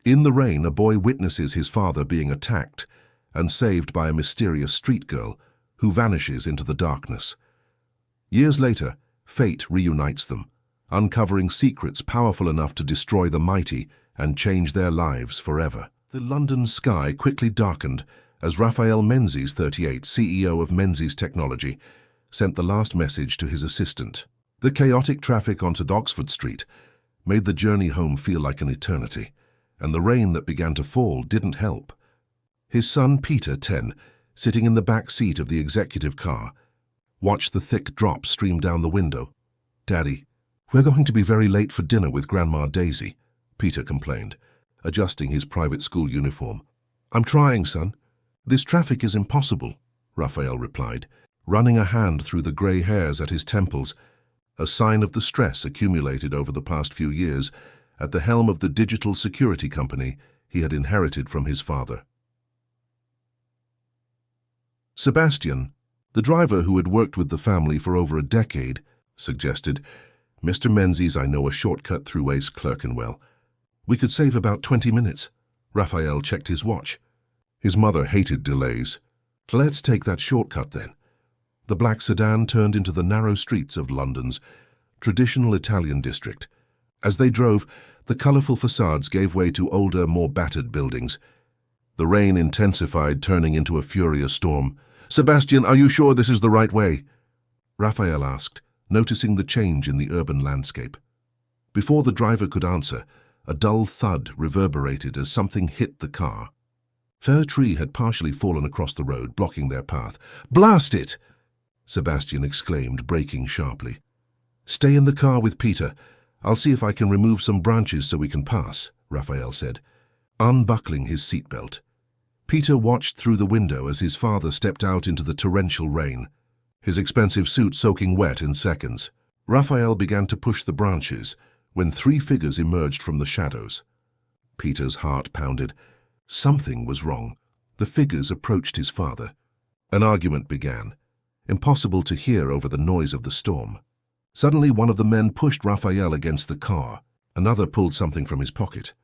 In the rain, a boy witnesses his father being attacked and saved by a mysterious street girl who vanishes into the darkness. Years later, fate reunites them, uncovering secrets powerful enough to destroy the mighty and change their lives forever. The London sky quickly darkened as Raphael Menzies, 38, CEO of Menzies Technology, sent the last message to his assistant. The chaotic traffic onto Oxford Street made the journey home feel like an eternity, and the rain that began to fall didn't help. His son Peter, 10, sitting in the back seat of the executive car, watched the thick drops stream down the window. "Daddy, we're going to be very late for dinner with Grandma Daisy," Peter complained, adjusting his private school uniform. "I'm trying, son. This traffic is impossible," Raphael replied, running a hand through the grey hairs at his temples, a sign of the stress accumulated over the past few years at the helm of the digital security company he had inherited from his father. Sebastian, the driver who had worked with the family for over a decade, suggested, "Mr. Menzies, I know a shortcut through East Clerkenwell. We could save about 20 minutes. Raphael checked his watch. His mother hated delays. "Let's take that shortcut then." The black sedan turned into the narrow streets of London's traditional Italian district. As they drove, the colourful facades gave way to older, more battered buildings. The rain intensified, turning into a furious storm. "Sebastian, are you sure this is the right way?" Raphael asked, noticing the change in the urban landscape. Before the driver could answer, a dull thud reverberated as something hit the car. A tree had partially fallen across the road, blocking their path. "Blast it!" Sebastian exclaimed, braking sharply. "Stay in the car with Peter. I'll see if I can remove some branches so we can pass," Raphael said, unbuckling his seatbelt. Peter watched through the window as his father stepped out into the torrential rain, his expensive suit soaking wet in seconds. Raphael began to push the branches when 3 figures emerged from the shadows. Peter's heart pounded. Something was wrong. The figures approached his father. An argument began, impossible to hear over the noise of the storm. Suddenly, one of the men pushed Raphael against the car. Another pulled something from his pocket,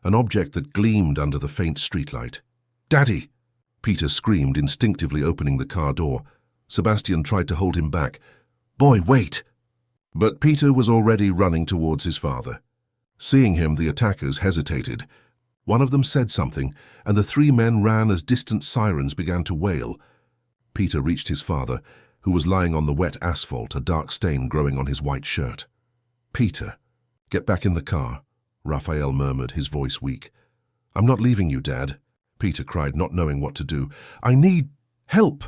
an object that gleamed under the faint streetlight. "Daddy!" Peter screamed, instinctively opening the car door. Sebastian tried to hold him back. "Boy, wait!" But Peter was already running towards his father. Seeing him, the attackers hesitated. One of them said something, and the 3 men ran as distant sirens began to wail. Peter reached his father, who was lying on the wet asphalt, a dark stain growing on his white shirt. "Peter, get back in the car," Raphael murmured, his voice weak. "I'm not leaving you, Dad," Peter cried, not knowing what to do. "I need help!"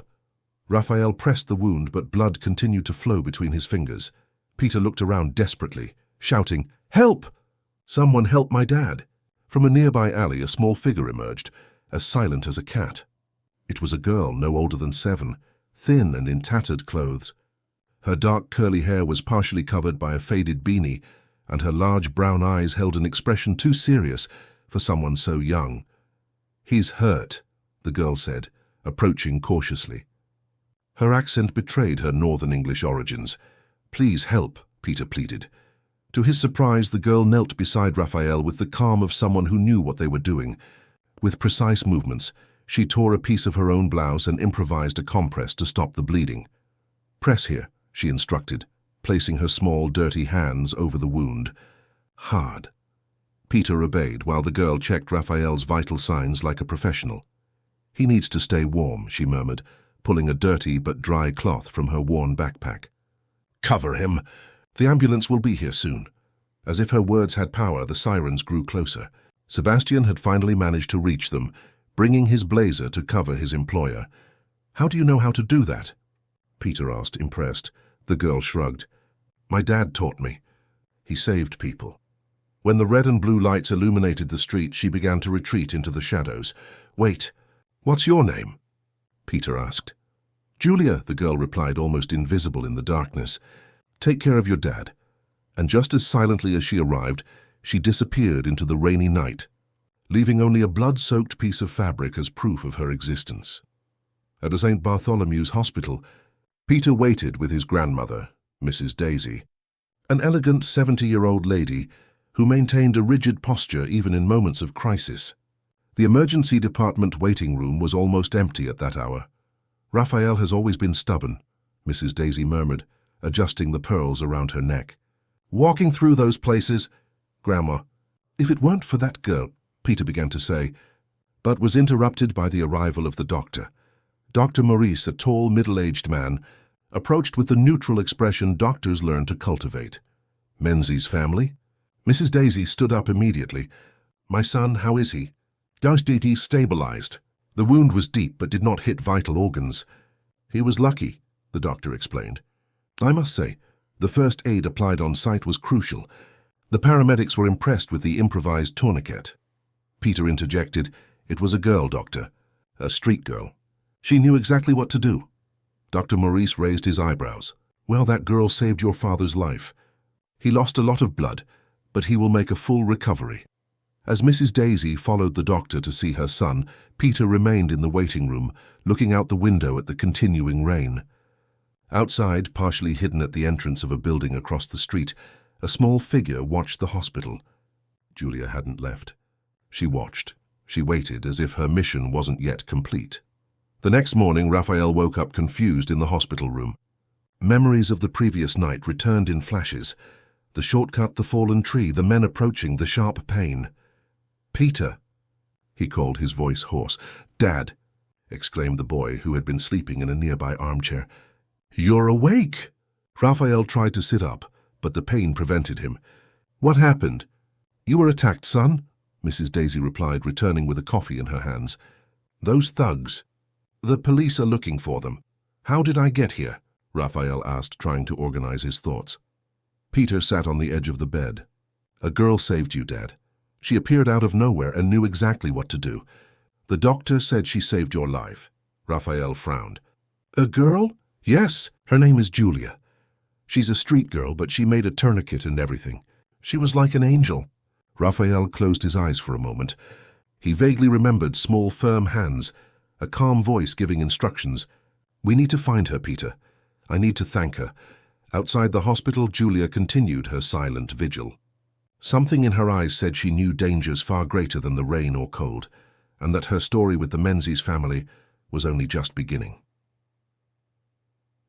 Raphael pressed the wound, but blood continued to flow between his fingers. Peter looked around desperately, shouting, "Help! Someone help my dad!" From a nearby alley, a small figure emerged, as silent as a cat. It was a girl no older than 7, thin and in tattered clothes. Her dark curly hair was partially covered by a faded beanie, and her large brown eyes held an expression too serious for someone so young. "He's hurt," the girl said, approaching cautiously. Her accent betrayed her northern English origins. "Please help," Peter pleaded. To his surprise, the girl knelt beside Raphael with the calm of someone who knew what they were doing. With precise movements, she tore a piece of her own blouse and improvised a compress to stop the bleeding. "Press here," she instructed, placing her small, dirty hands over the wound. "Hard." Peter obeyed while the girl checked Raphael's vital signs like a professional. "He needs to stay warm," she murmured, pulling a dirty but dry cloth from her worn backpack. "Cover him. The ambulance will be here soon." As if her words had power, the sirens grew closer. Sebastian had finally managed to reach them, bringing his blazer to cover his employer. "How do you know how to do that?" Peter asked, impressed. The girl shrugged. "My dad taught me. He saved people." When the red and blue lights illuminated the street, she began to retreat into the shadows. "Wait, what's your name?" Peter asked. "Julia," the girl replied, almost invisible in the darkness. "Take care of your dad." And just as silently as she arrived, she disappeared into the rainy night, leaving only a blood-soaked piece of fabric as proof of her existence. At a St. Bartholomew's hospital, Peter waited with his grandmother, Mrs. Daisy, an elegant 70-year-old lady who maintained a rigid posture even in moments of crisis. The emergency department waiting room was almost empty at that hour. "Raphael has always been stubborn," Mrs. Daisy murmured, adjusting the pearls around her neck. "Walking through those places, Grandma." "If it weren't for that girl," Peter began to say, but was interrupted by the arrival of the doctor. Dr. Maurice, a tall, middle-aged man, approached with the neutral expression doctors learn to cultivate. "Menzies' family?" Mrs. Daisy stood up immediately. "My son, how is he?" "He's stabilized. The wound was deep but did not hit vital organs. He was lucky," the doctor explained. "I must say, the first aid applied on site was crucial. The paramedics were impressed with the improvised tourniquet." Peter interjected, "It was a girl, doctor. A street girl. She knew exactly what to do." Dr. Maurice raised his eyebrows. "Well, that girl saved your father's life. He lost a lot of blood, but he will make a full recovery." As Mrs. Daisy followed the doctor to see her son, Peter remained in the waiting room, looking out the window at the continuing rain. Outside, partially hidden at the entrance of a building across the street, a small figure watched the hospital. Julia hadn't left. She watched. She waited as if her mission wasn't yet complete. The next morning, Raphael woke up confused in the hospital room. Memories of the previous night returned in flashes. The shortcut, the fallen tree, the men approaching, the sharp pain. "Peter," he called, his voice hoarse. "Dad," exclaimed the boy, who had been sleeping in a nearby armchair. "You're awake!" Raphael tried to sit up, but the pain prevented him. "What happened?" "You were attacked, son," Mrs. Daisy replied, returning with a coffee in her hands. "Those thugs. The police are looking for them." "How did I get here?" Raphael asked, trying to organize his thoughts. Peter sat on the edge of the bed. "A girl saved you, Dad. She appeared out of nowhere and knew exactly what to do. The doctor said she saved your life." Raphael frowned. "A girl?" "Yes, her name is Julia. She's a street girl, but she made a tourniquet and everything. She was like an angel." Raphael closed his eyes for a moment. He vaguely remembered small, firm hands, a calm voice giving instructions. "We need to find her, Peter. I need to thank her." Outside the hospital, Julia continued her silent vigil. Something in her eyes said she knew dangers far greater than the rain or cold, and that her story with the Menzies family was only just beginning.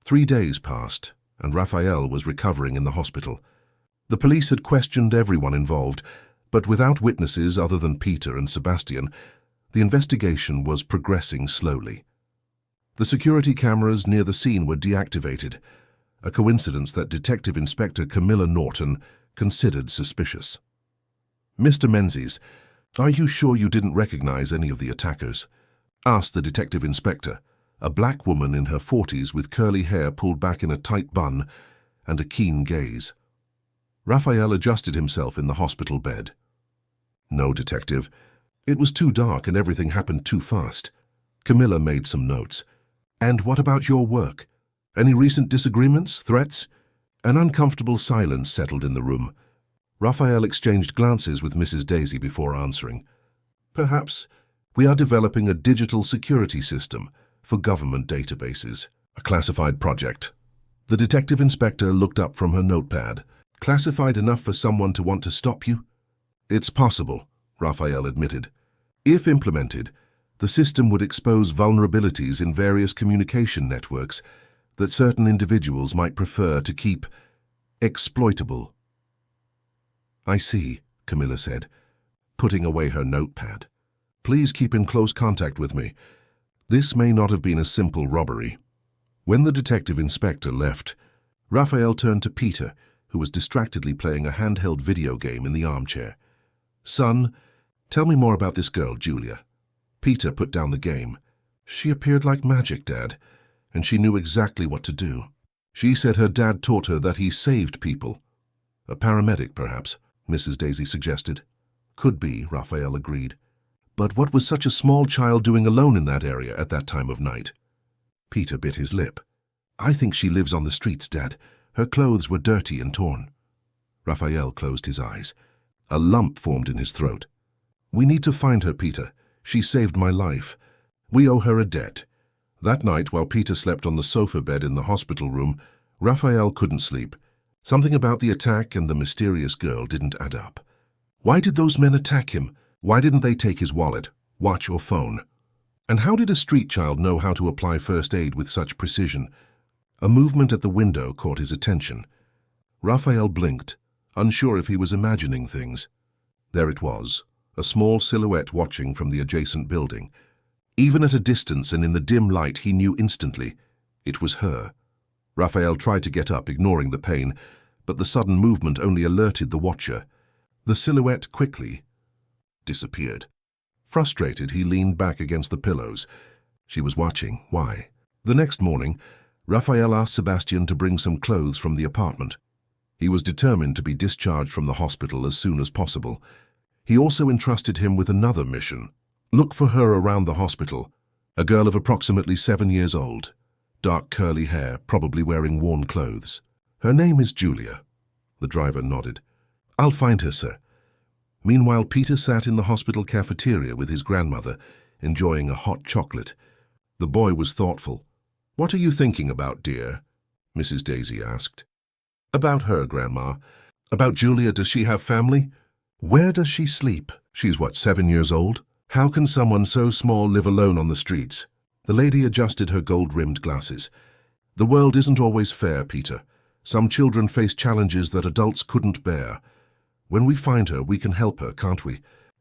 3 days passed, and Raphael was recovering in the hospital. The police had questioned everyone involved, but without witnesses other than Peter and Sebastian, the investigation was progressing slowly. The security cameras near the scene were deactivated, a coincidence that Detective Inspector Camilla Norton considered suspicious. "Mr. Menzies, are you sure you didn't recognize any of the attackers?" asked the detective inspector, a black woman in her 40s with curly hair pulled back in a tight bun and a keen gaze. Raphael adjusted himself in the hospital bed. "No, Detective. It was too dark and everything happened too fast." Camilla made some notes. "And what about your work? Any recent disagreements, threats?" An uncomfortable silence settled in the room. Raphael exchanged glances with Mrs. Daisy before answering. "Perhaps we are developing a digital security system for government databases, a classified project." The detective inspector looked up from her notepad. "Classified enough for someone to want to stop you?" "It's possible," Raphael admitted. "If implemented, the system would expose vulnerabilities in various communication networks that certain individuals might prefer to keep exploitable." "I see," Camilla said, putting away her notepad. "Please keep in close contact with me. This may not have been a simple robbery." When the detective inspector left, Raphael turned to Peter, who was distractedly playing a handheld video game in the armchair. "Son, tell me more about this girl, Julia." Peter put down the game. "She appeared like magic, Dad, and she knew exactly what to do. She said her dad taught her that he saved people." "A paramedic, perhaps," Mrs. Daisy suggested. "Could be," Raphael agreed. "But what was such a small child doing alone in that area at that time of night?" Peter bit his lip. "I think she lives on the streets, Dad. Her clothes were dirty and torn." Raphael closed his eyes. A lump formed in his throat. "We need to find her, Peter. She saved my life. We owe her a debt." That night, while Peter slept on the sofa bed in the hospital room, Raphael couldn't sleep. Something about the attack and the mysterious girl didn't add up. Why did those men attack him? Why didn't they take his wallet, watch or phone? And how did a street child know how to apply first aid with such precision? A movement at the window caught his attention. Raphael blinked, unsure if he was imagining things. There it was, a small silhouette watching from the adjacent building. Even at a distance and in the dim light, he knew instantly it was her. Raphael tried to get up, ignoring the pain, but the sudden movement only alerted the watcher. The silhouette quickly disappeared. Frustrated, he leaned back against the pillows. She was watching. Why? The next morning, Raphael asked Sebastian to bring some clothes from the apartment. He was determined to be discharged from the hospital as soon as possible. He also entrusted him with another mission. Look for her around the hospital, a girl of approximately 7 years old, dark curly hair, probably wearing worn clothes. Her name is Julia. The driver nodded. I'll find her, sir. Meanwhile, Peter sat in the hospital cafeteria with his grandmother, enjoying a hot chocolate. The boy was thoughtful. What are you thinking about, dear? Mrs. Daisy asked. About her, Grandma. About Julia. Does she have family? Where does she sleep? She's what, 7 years old? How can someone so small live alone on the streets? The lady adjusted her gold-rimmed glasses. The world isn't always fair, Peter. Some children face challenges that adults couldn't bear. When we find her, we can help her, can't we?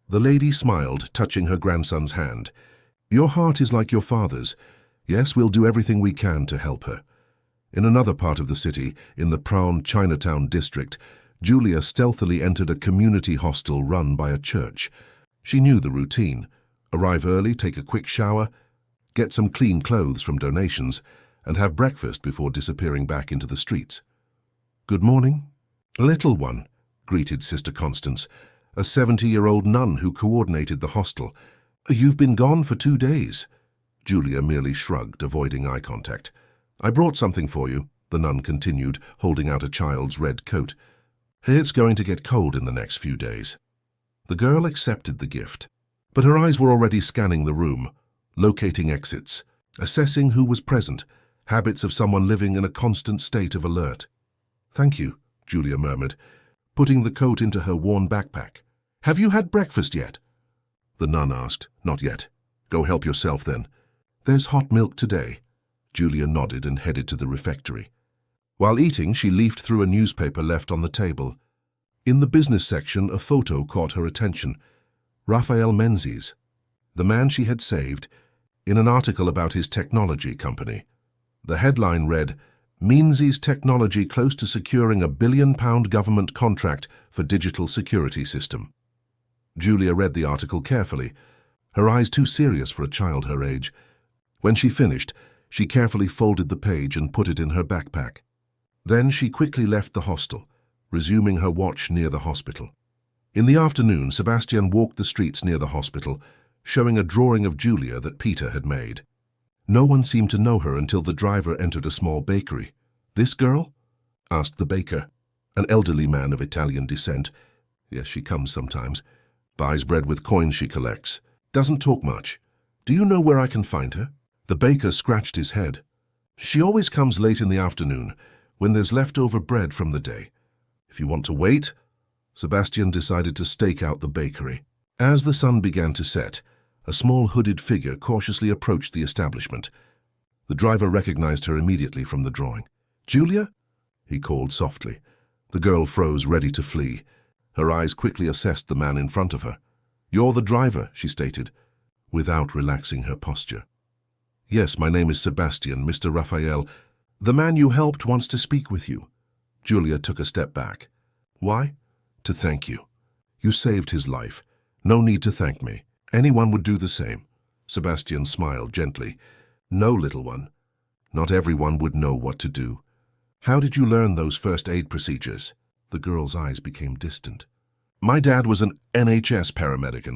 The lady smiled, touching her grandson's hand. Your heart is like your father's. Yes, we'll do everything we can to help her. In another part of the city, in the Prawn Chinatown district, Julia stealthily entered a community hostel run by a church. She knew the routine. Arrive early, take a quick shower, get some clean clothes from donations, and have breakfast before disappearing back into the streets. Good morning. Little one, greeted Sister Constance, a 70-year-old nun who coordinated the hostel. You've been gone for 2 days. Julia merely shrugged, avoiding eye contact. I brought something for you, the nun continued, holding out a child's red coat. It's going to get cold in the next few days. The girl accepted the gift, but her eyes were already scanning the room, locating exits, assessing who was present, habits of someone living in a constant state of alert. Thank you, Julia murmured, putting the coat into her worn backpack. Have you had breakfast yet? The nun asked. Not yet. Go help yourself then. There's hot milk today. Julia nodded and headed to the refectory. While eating, she leafed through a newspaper left on the table. In the business section, a photo caught her attention. Raphael Menzies, the man she had saved, in an article about his technology company. The headline read, Menzies Technology close to securing a £1 billion government contract for digital security system. Julia read the article carefully, her eyes too serious for a child her age. When she finished, she carefully folded the page and put it in her backpack. Then she quickly left the hostel, resuming her watch near the hospital. In the afternoon, Sebastian walked the streets near the hospital, showing a drawing of Julia that Peter had made. No one seemed to know her until the driver entered a small bakery. This girl? Asked the baker, an elderly man of Italian descent. Yes, she comes sometimes. Buys bread with coins she collects. Doesn't talk much. Do you know where I can find her? The baker scratched his head. She always comes late in the afternoon, when there's leftover bread from the day. If you want to wait, Sebastian decided to stake out the bakery. As the sun began to set, a small hooded figure cautiously approached the establishment. The driver recognized her immediately from the drawing. Julia? He called softly. The girl froze, ready to flee. Her eyes quickly assessed the man in front of her. You're the driver, she stated, without relaxing her posture. Yes, my name is Sebastian, Mr. Raphael. The man you helped wants to speak with you. Julia took a step back. Why? To thank you. You saved his life. No need to thank me. Anyone would do the same. Sebastian smiled gently. No, little one. Not everyone would know what to do. How did you learn those first aid procedures? The girl's eyes became distant. My dad was an NHS paramedic.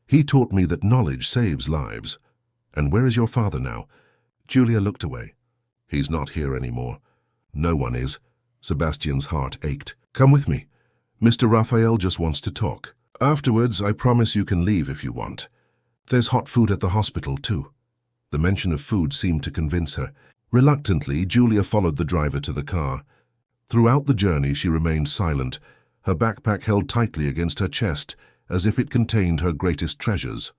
He taught me that knowledge saves lives. And where is your father now? Julia looked away. He's not here anymore. No one is. Sebastian's heart ached. Come with me. Mr. Raphael just wants to talk. Afterwards, I promise you can leave if you want. There's hot food at the hospital, too. The mention of food seemed to convince her. Reluctantly, Julia followed the driver to the car. Throughout the journey, she remained silent, her backpack held tightly against her chest as if it contained her greatest treasures.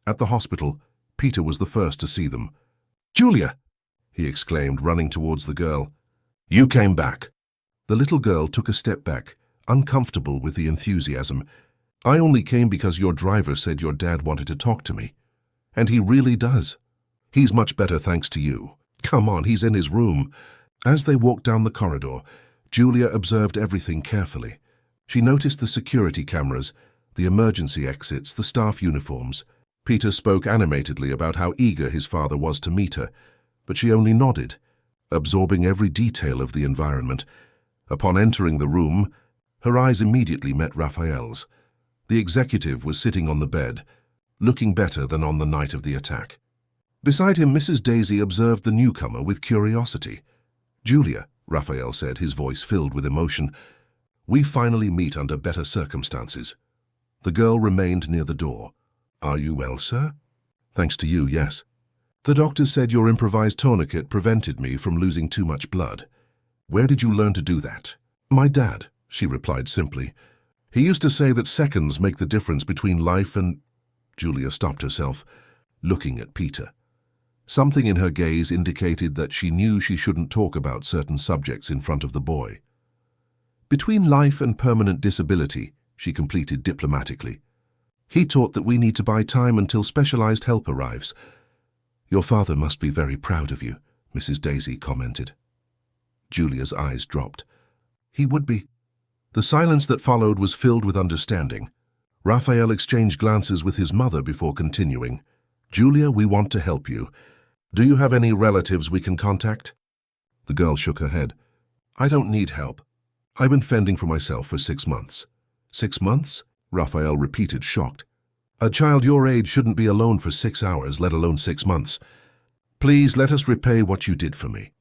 At the hospital, Peter was the first to see them. "Julia!" he exclaimed, running towards the girl. "You came back." The little girl took a step back, uncomfortable with the enthusiasm. "I only came because your driver said your dad wanted to talk to me. And he really does. He's much better thanks to you. Come on, he's in his room." As they walked down the corridor, Julia observed everything carefully. She noticed the security cameras, the emergency exits, the staff uniforms. Peter spoke animatedly about how eager his father was to meet her, but she only nodded, absorbing every detail of the environment. Upon entering the room, her eyes immediately met Raphael's. The executive was sitting on the bed, looking better than on the night of the attack. Beside him, Mrs. Daisy observed the newcomer with curiosity. "Julia," Raphael said, his voice filled with emotion, "we finally meet under better circumstances." The girl remained near the door. "Are you well, sir?" "Thanks to you, yes. The doctor said your improvised tourniquet prevented me from losing too much blood. Where did you learn to do that?" "My dad," she replied simply. "He used to say that seconds make the difference between life and—" Julia stopped herself, looking at Peter. Something in her gaze indicated that she knew she shouldn't talk about certain subjects in front of the boy. "Between life and permanent disability," she completed diplomatically. "He taught that we need to buy time until specialized help arrives." "Your father must be very proud of you," Mrs. Daisy commented. Julia's eyes dropped. "He would be." The silence that followed was filled with understanding. Raphael exchanged glances with his mother before continuing. "Julia, we want to help you. Do you have any relatives we can contact?" The girl shook her head. "I don't need help. I've been fending for myself for 6 months." "6 months?" Raphael repeated, shocked. "A child your age shouldn't be alone for 6 hours, let alone 6 months. Please let us repay what you did for me."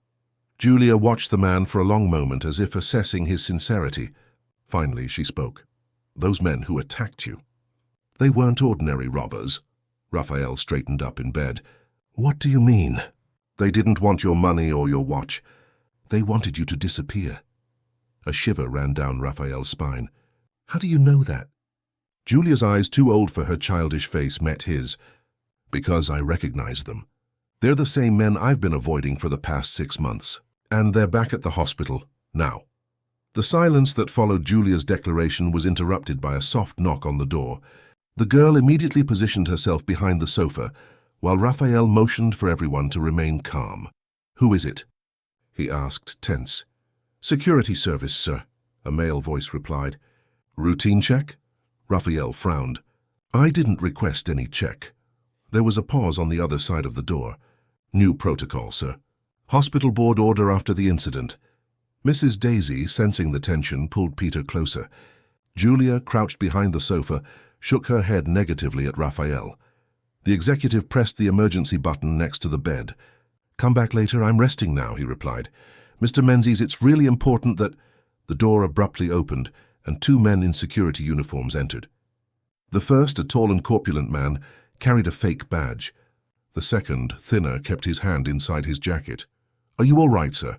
Julia watched the man for a long moment as if assessing his sincerity. Finally, she spoke. "Those men who attacked you, they weren't ordinary robbers." Raphael straightened up in bed. "What do you mean?" "They didn't want your money or your watch. They wanted you to disappear." A shiver ran down Raphael's spine. "How do you know that?" Julia's eyes, too old for her childish face, met his. "Because I recognize them. They're the same men I've been avoiding for the past 6 months. And they're back at the hospital, now." The silence that followed Julia's declaration was interrupted by a soft knock on the door. The girl immediately positioned herself behind the sofa, while Raphael motioned for everyone to remain calm. "Who is it?" he asked, tense. "Security service, sir," a male voice replied. "Routine check?" Raphael frowned. "I didn't request any check." There was a pause on the other side of the door. "New protocol, sir. Hospital board order after the incident." Mrs. Daisy, sensing the tension, pulled Peter closer. Julia, crouched behind the sofa, shook her head negatively at Raphael. The executive pressed the emergency button next to the bed. "Come back later, I'm resting now," he replied. "Mr. Menzies, it's really important that—" The door abruptly opened, and 2 men in security uniforms entered. The first, a tall and corpulent man, carried a fake badge. The second, thinner, kept his hand inside his jacket. "Are you all right, sir?"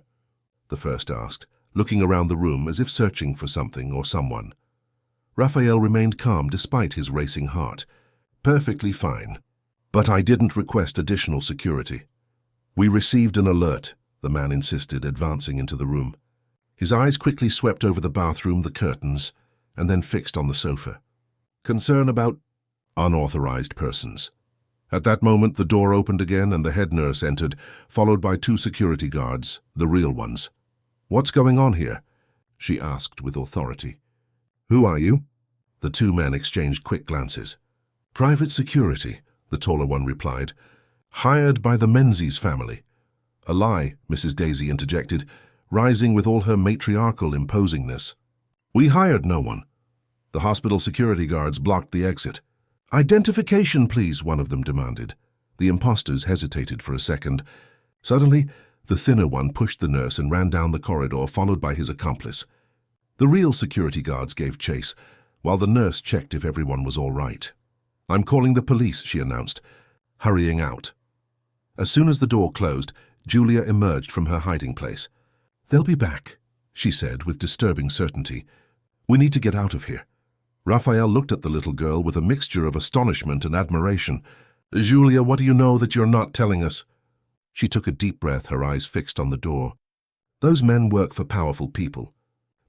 the first asked, looking around the room as if searching for something or someone. Raphael remained calm despite his racing heart. "Perfectly fine. But I didn't request additional security." "We received an alert," the man insisted, advancing into the room. His eyes quickly swept over the bathroom, the curtains, and then fixed on the sofa. "Concern about unauthorized persons." At that moment, the door opened again and the head nurse entered, followed by 2 security guards, the real ones. "What's going on here?" she asked with authority. "Who are you?" The 2 men exchanged quick glances. "Private security," the taller one replied. "Hired by the Menzies family." "A lie," Mrs. Daisy interjected, rising with all her matriarchal imposingness. "We hired no one." The hospital security guards blocked the exit. "Identification, please," one of them demanded. The impostors hesitated for a second. Suddenly, the thinner one pushed the nurse and ran down the corridor, followed by his accomplice. The real security guards gave chase, while the nurse checked if everyone was all right. "I'm calling the police," she announced, hurrying out. As soon as the door closed, Julia emerged from her hiding place. "They'll be back," she said with disturbing certainty. We need to get out of here. Raphael looked at the little girl with a mixture of astonishment and admiration. Julia, what do you know that you're not telling us? She took a deep breath, her eyes fixed on the door. Those men work for powerful people.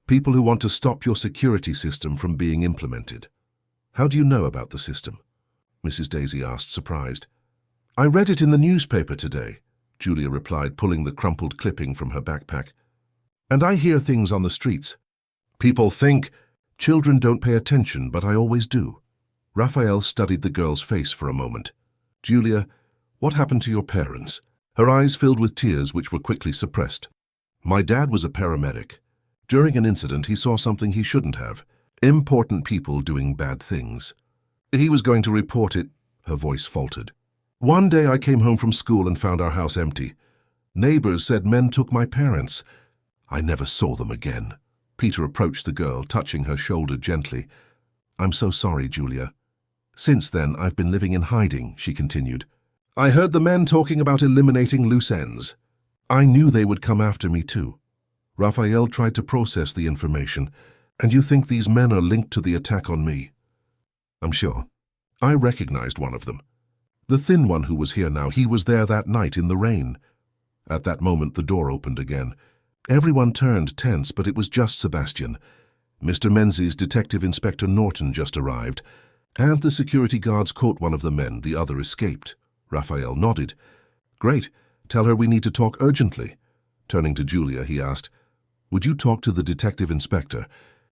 People who want to stop your security system from being implemented. How do you know about the system? Mrs. Daisy asked, surprised. I read it in the newspaper today, Julia replied, pulling the crumpled clipping from her backpack. And I hear things on the streets. People think. Children don't pay attention, but I always do. Raphael studied the girl's face for a moment. Julia, what happened to your parents? Her eyes filled with tears which were quickly suppressed. My dad was a paramedic. During an incident, he saw something he shouldn't have. Important people doing bad things. He was going to report it. Her voice faltered. One day I came home from school and found our house empty. Neighbors said men took my parents. I never saw them again. Peter approached the girl, touching her shoulder gently. I'm so sorry, Julia. Since then, I've been living in hiding, she continued. I heard the men talking about eliminating loose ends. I knew they would come after me too. Raphael tried to process the information. And you think these men are linked to the attack on me? I'm sure. I recognized one of them. The thin one who was here now, he was there that night in the rain. At that moment, the door opened again. Everyone turned tense, but it was just Sebastian. Mr. Menzies' Detective Inspector Norton just arrived, and the security guards caught one of the men. The other escaped. Raphael nodded. Great. Tell her we need to talk urgently. Turning to Julia, he asked, Would you talk to the detective inspector?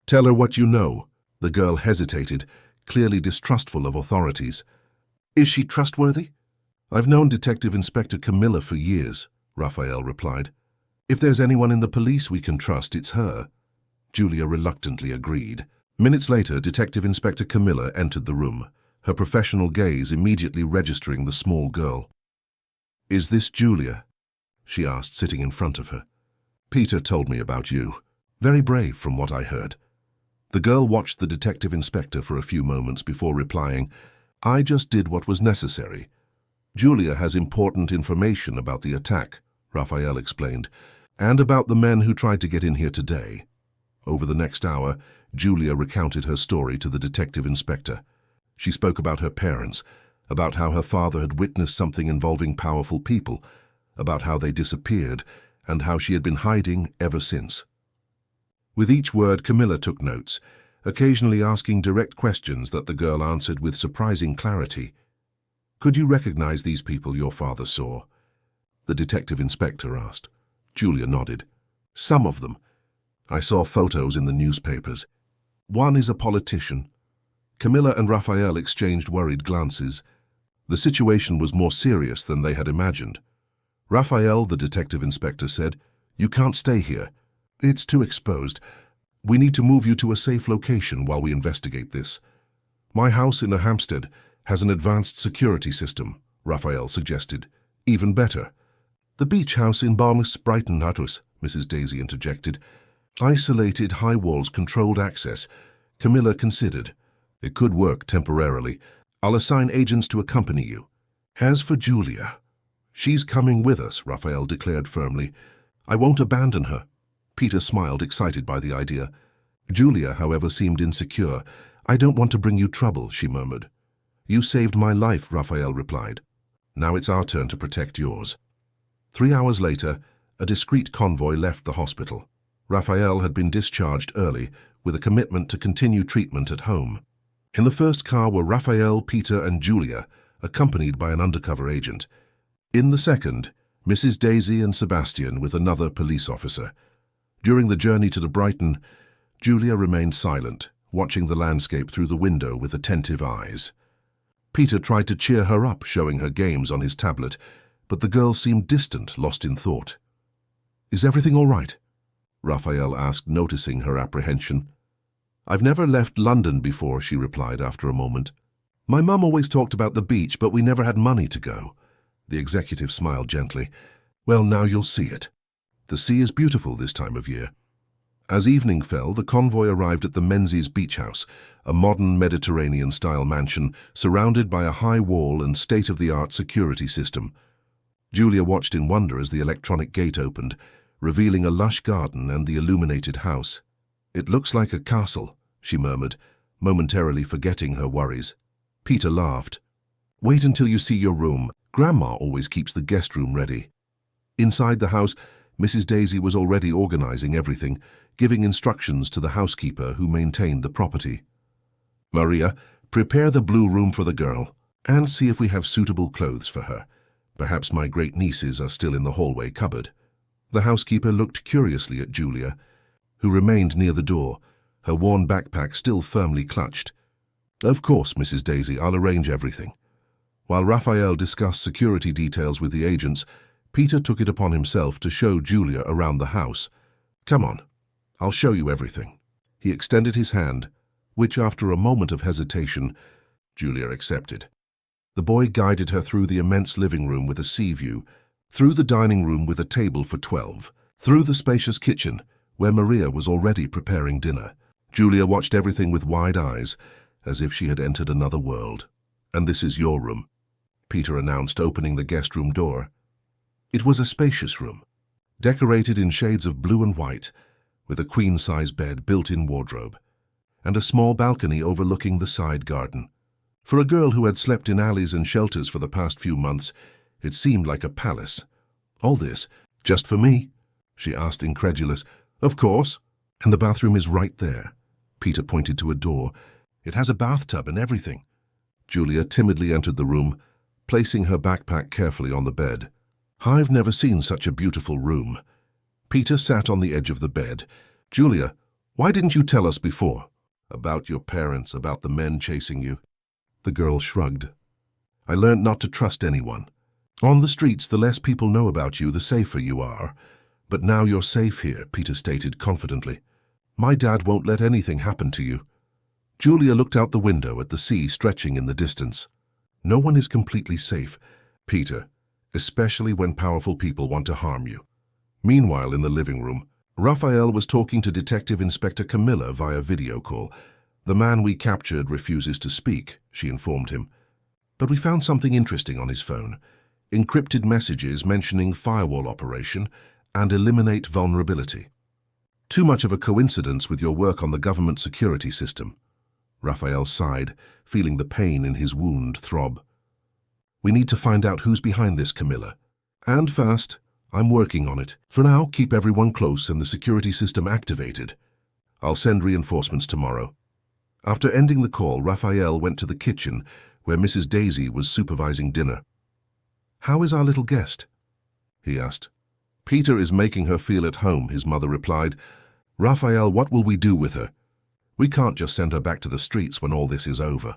Tell her what you know. The girl hesitated, clearly distrustful of authorities. Is she trustworthy? I've known Detective Inspector Camilla for years, Raphael replied. If there's anyone in the police we can trust, it's her. Julia reluctantly agreed. Minutes later, Detective Inspector Camilla entered the room, her professional gaze immediately registering the small girl. Is this Julia? She asked, sitting in front of her. Peter told me about you. Very brave from what I heard. The girl watched the detective inspector for a few moments before replying, I just did what was necessary. Julia has important information about the attack, Raphael explained, and about the men who tried to get in here today. Over the next hour, Julia recounted her story to the detective inspector. She spoke about her parents, about how her father had witnessed something involving powerful people, about how they disappeared, and how she had been hiding ever since. With each word, Camilla took notes, occasionally asking direct questions that the girl answered with surprising clarity. Could you recognize these people your father saw? The detective inspector asked. Julia nodded. Some of them. I saw photos in the newspapers. One is a politician. Camilla and Raphael exchanged worried glances. The situation was more serious than they had imagined. Raphael, the detective inspector, said, You can't stay here. It's too exposed. We need to move you to a safe location while we investigate this. My house in a Hampstead has an advanced security system, Raphael suggested. Even better. The beach house in Barmouth, Brighton, Hatus, Mrs. Daisy interjected. Isolated, high walls, controlled access. Camilla considered. It could work temporarily. I'll assign agents to accompany you. As for Julia, she's coming with us, Raphael declared firmly. I won't abandon her. Peter smiled, excited by the idea. Julia, however, seemed insecure. I don't want to bring you trouble, she murmured. You saved my life, Raphael replied. Now it's our turn to protect yours. 3 hours later, a discreet convoy left the hospital. Raphael had been discharged early, with a commitment to continue treatment at home. In the first car were Raphael, Peter, and Julia, accompanied by an undercover agent. In the second, Mrs. Daisy and Sebastian with another police officer. During the journey to the Brighton, Julia remained silent, watching the landscape through the window with attentive eyes. Peter tried to cheer her up, showing her games on his tablet, but the girl seemed distant, lost in thought. Is everything all right? Raphael asked, noticing her apprehension. I've never left London before, she replied after a moment. My mum always talked about the beach, but we never had money to go. The executive smiled gently. Well, now you'll see it. The sea is beautiful this time of year. As evening fell, the convoy arrived at the Menzies Beach House, a modern Mediterranean-style mansion surrounded by a high wall and state-of-the-art security system. Julia watched in wonder as the electronic gate opened, revealing a lush garden and the illuminated house. It looks like a castle, she murmured, momentarily forgetting her worries. Peter laughed. Wait until you see your room. Grandma always keeps the guest room ready. Inside the house, Mrs. Daisy was already organizing everything, giving instructions to the housekeeper who maintained the property. Maria, prepare the blue room for the girl, and see if we have suitable clothes for her. Perhaps my great-nieces are still in the hallway cupboard. The housekeeper looked curiously at Julia, who remained near the door, her worn backpack still firmly clutched. Of course, Mrs. Daisy, I'll arrange everything. While Raphael discussed security details with the agents, Peter took it upon himself to show Julia around the house. Come on, I'll show you everything. He extended his hand, which after a moment of hesitation, Julia accepted. The boy guided her through the immense living room with a sea view, through the dining room with a table for 12, through the spacious kitchen, where Maria was already preparing dinner. Julia watched everything with wide eyes, as if she had entered another world. And this is your room, Peter announced, opening the guest room door. It was a spacious room, decorated in shades of blue and white, with a queen-size bed, built-in wardrobe, and a small balcony overlooking the side garden. For a girl who had slept in alleys and shelters for the past few months, it seemed like a palace. All this, just for me? She asked, incredulous. Of course. And the bathroom is right there. Peter pointed to a door. It has a bathtub and everything. Julia timidly entered the room, placing her backpack carefully on the bed. I've never seen such a beautiful room. Peter sat on the edge of the bed. Julia, why didn't you tell us before? About your parents, about the men chasing you? The girl shrugged. I learned not to trust anyone. On the streets, the less people know about you, the safer you are. But now you're safe here, Peter stated confidently. My dad won't let anything happen to you. Julia looked out the window at the sea stretching in the distance. No one is completely safe, Peter, especially when powerful people want to harm you. Meanwhile, in the living room, Raphael was talking to Detective Inspector Camilla via video call. The man we captured refuses to speak, she informed him. But we found something interesting on his phone. Encrypted messages mentioning firewall operation and eliminate vulnerability. Too much of a coincidence with your work on the government security system. Raphael sighed, feeling the pain in his wound throb. We need to find out who's behind this, Camilla. And fast. I'm working on it. For now, keep everyone close and the security system activated. I'll send reinforcements tomorrow. After ending the call, Raphael went to the kitchen, where Mrs. Daisy was supervising dinner. How is our little guest? He asked. Peter is making her feel at home, his mother replied. Raphael, what will we do with her? We can't just send her back to the streets when all this is over.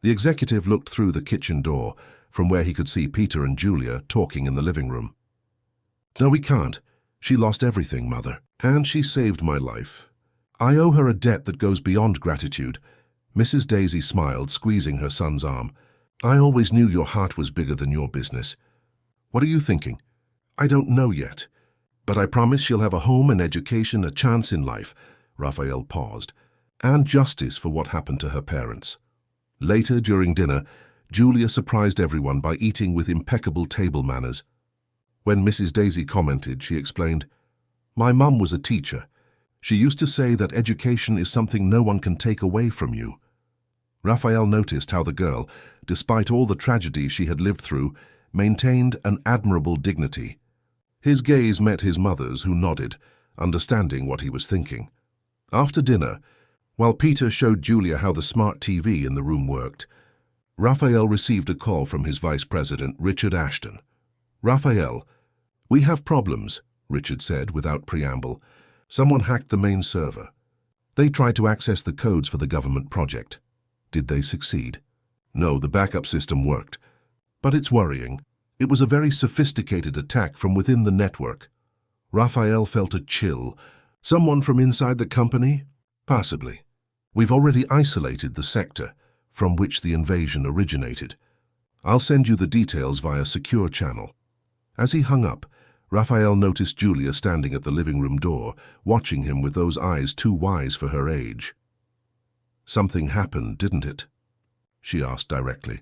The executive looked through the kitchen door, from where he could see Peter and Julia talking in the living room. No, we can't. She lost everything, Mother, and she saved my life. I owe her a debt that goes beyond gratitude. Mrs. Daisy smiled, squeezing her son's arm. I always knew your heart was bigger than your business. What are you thinking? I don't know yet. But I promise she'll have a home, an education, a chance in life. Raphael paused. And justice for what happened to her parents. Later, during dinner, Julia surprised everyone by eating with impeccable table manners. When Mrs. Daisy commented, she explained, My mum was a teacher. She used to say that education is something no one can take away from you. Raphael noticed how the girl, despite all the tragedy she had lived through, maintained an admirable dignity. His gaze met his mother's, who nodded, understanding what he was thinking. After dinner, while Peter showed Julia how the smart TV in the room worked, Raphael received a call from his vice president, Richard Ashton. Raphael, we have problems, Richard said without preamble. Someone hacked the main server. They tried to access the codes for the government project. Did they succeed? No, the backup system worked. But it's worrying. It was a very sophisticated attack from within the network. Raphael felt a chill. Someone from inside the company? Possibly. We've already isolated the sector from which the invasion originated. I'll send you the details via secure channel. As he hung up, Raphael noticed Julia standing at the living room door, watching him with those eyes too wise for her age. Something happened, didn't it? She asked directly.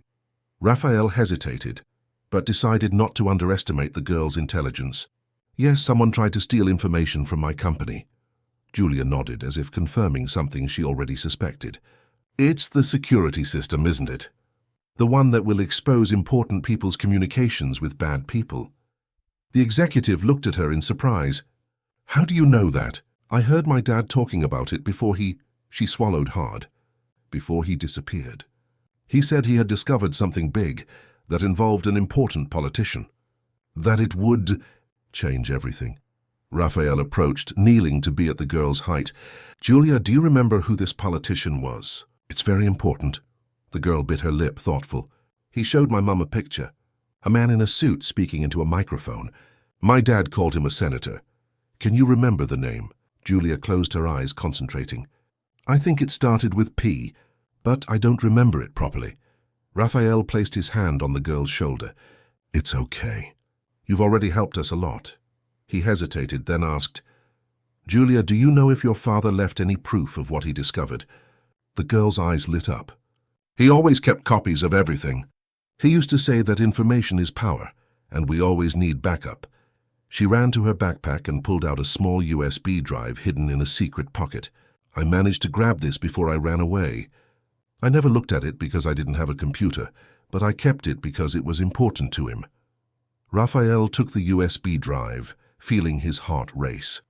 Raphael hesitated, but decided not to underestimate the girl's intelligence. Yes, someone tried to steal information from my company. Julia nodded, as if confirming something she already suspected. It's the security system, isn't it? The one that will expose important people's communications with bad people. The executive looked at her in surprise. How do you know that? I heard my dad talking about it before She swallowed hard. Before he disappeared. He said he had discovered something big that involved an important politician. That it would change everything. Raphael approached, kneeling to be at the girl's height. Julia, do you remember who this politician was? It's very important. The girl bit her lip, thoughtful. He showed my mum a picture. A man in a suit speaking into a microphone. My dad called him a senator. Can you remember the name? Julia closed her eyes, concentrating. I think it started with P, but I don't remember it properly. Raphael placed his hand on the girl's shoulder. It's okay. You've already helped us a lot. He hesitated, then asked, Julia, do you know if your father left any proof of what he discovered? The girl's eyes lit up. He always kept copies of everything. He used to say that information is power, and we always need backup. She ran to her backpack and pulled out a small USB drive hidden in a secret pocket. I managed to grab this before I ran away. I never looked at it because I didn't have a computer, but I kept it because it was important to him. Raphael took the USB drive, feeling his heart race.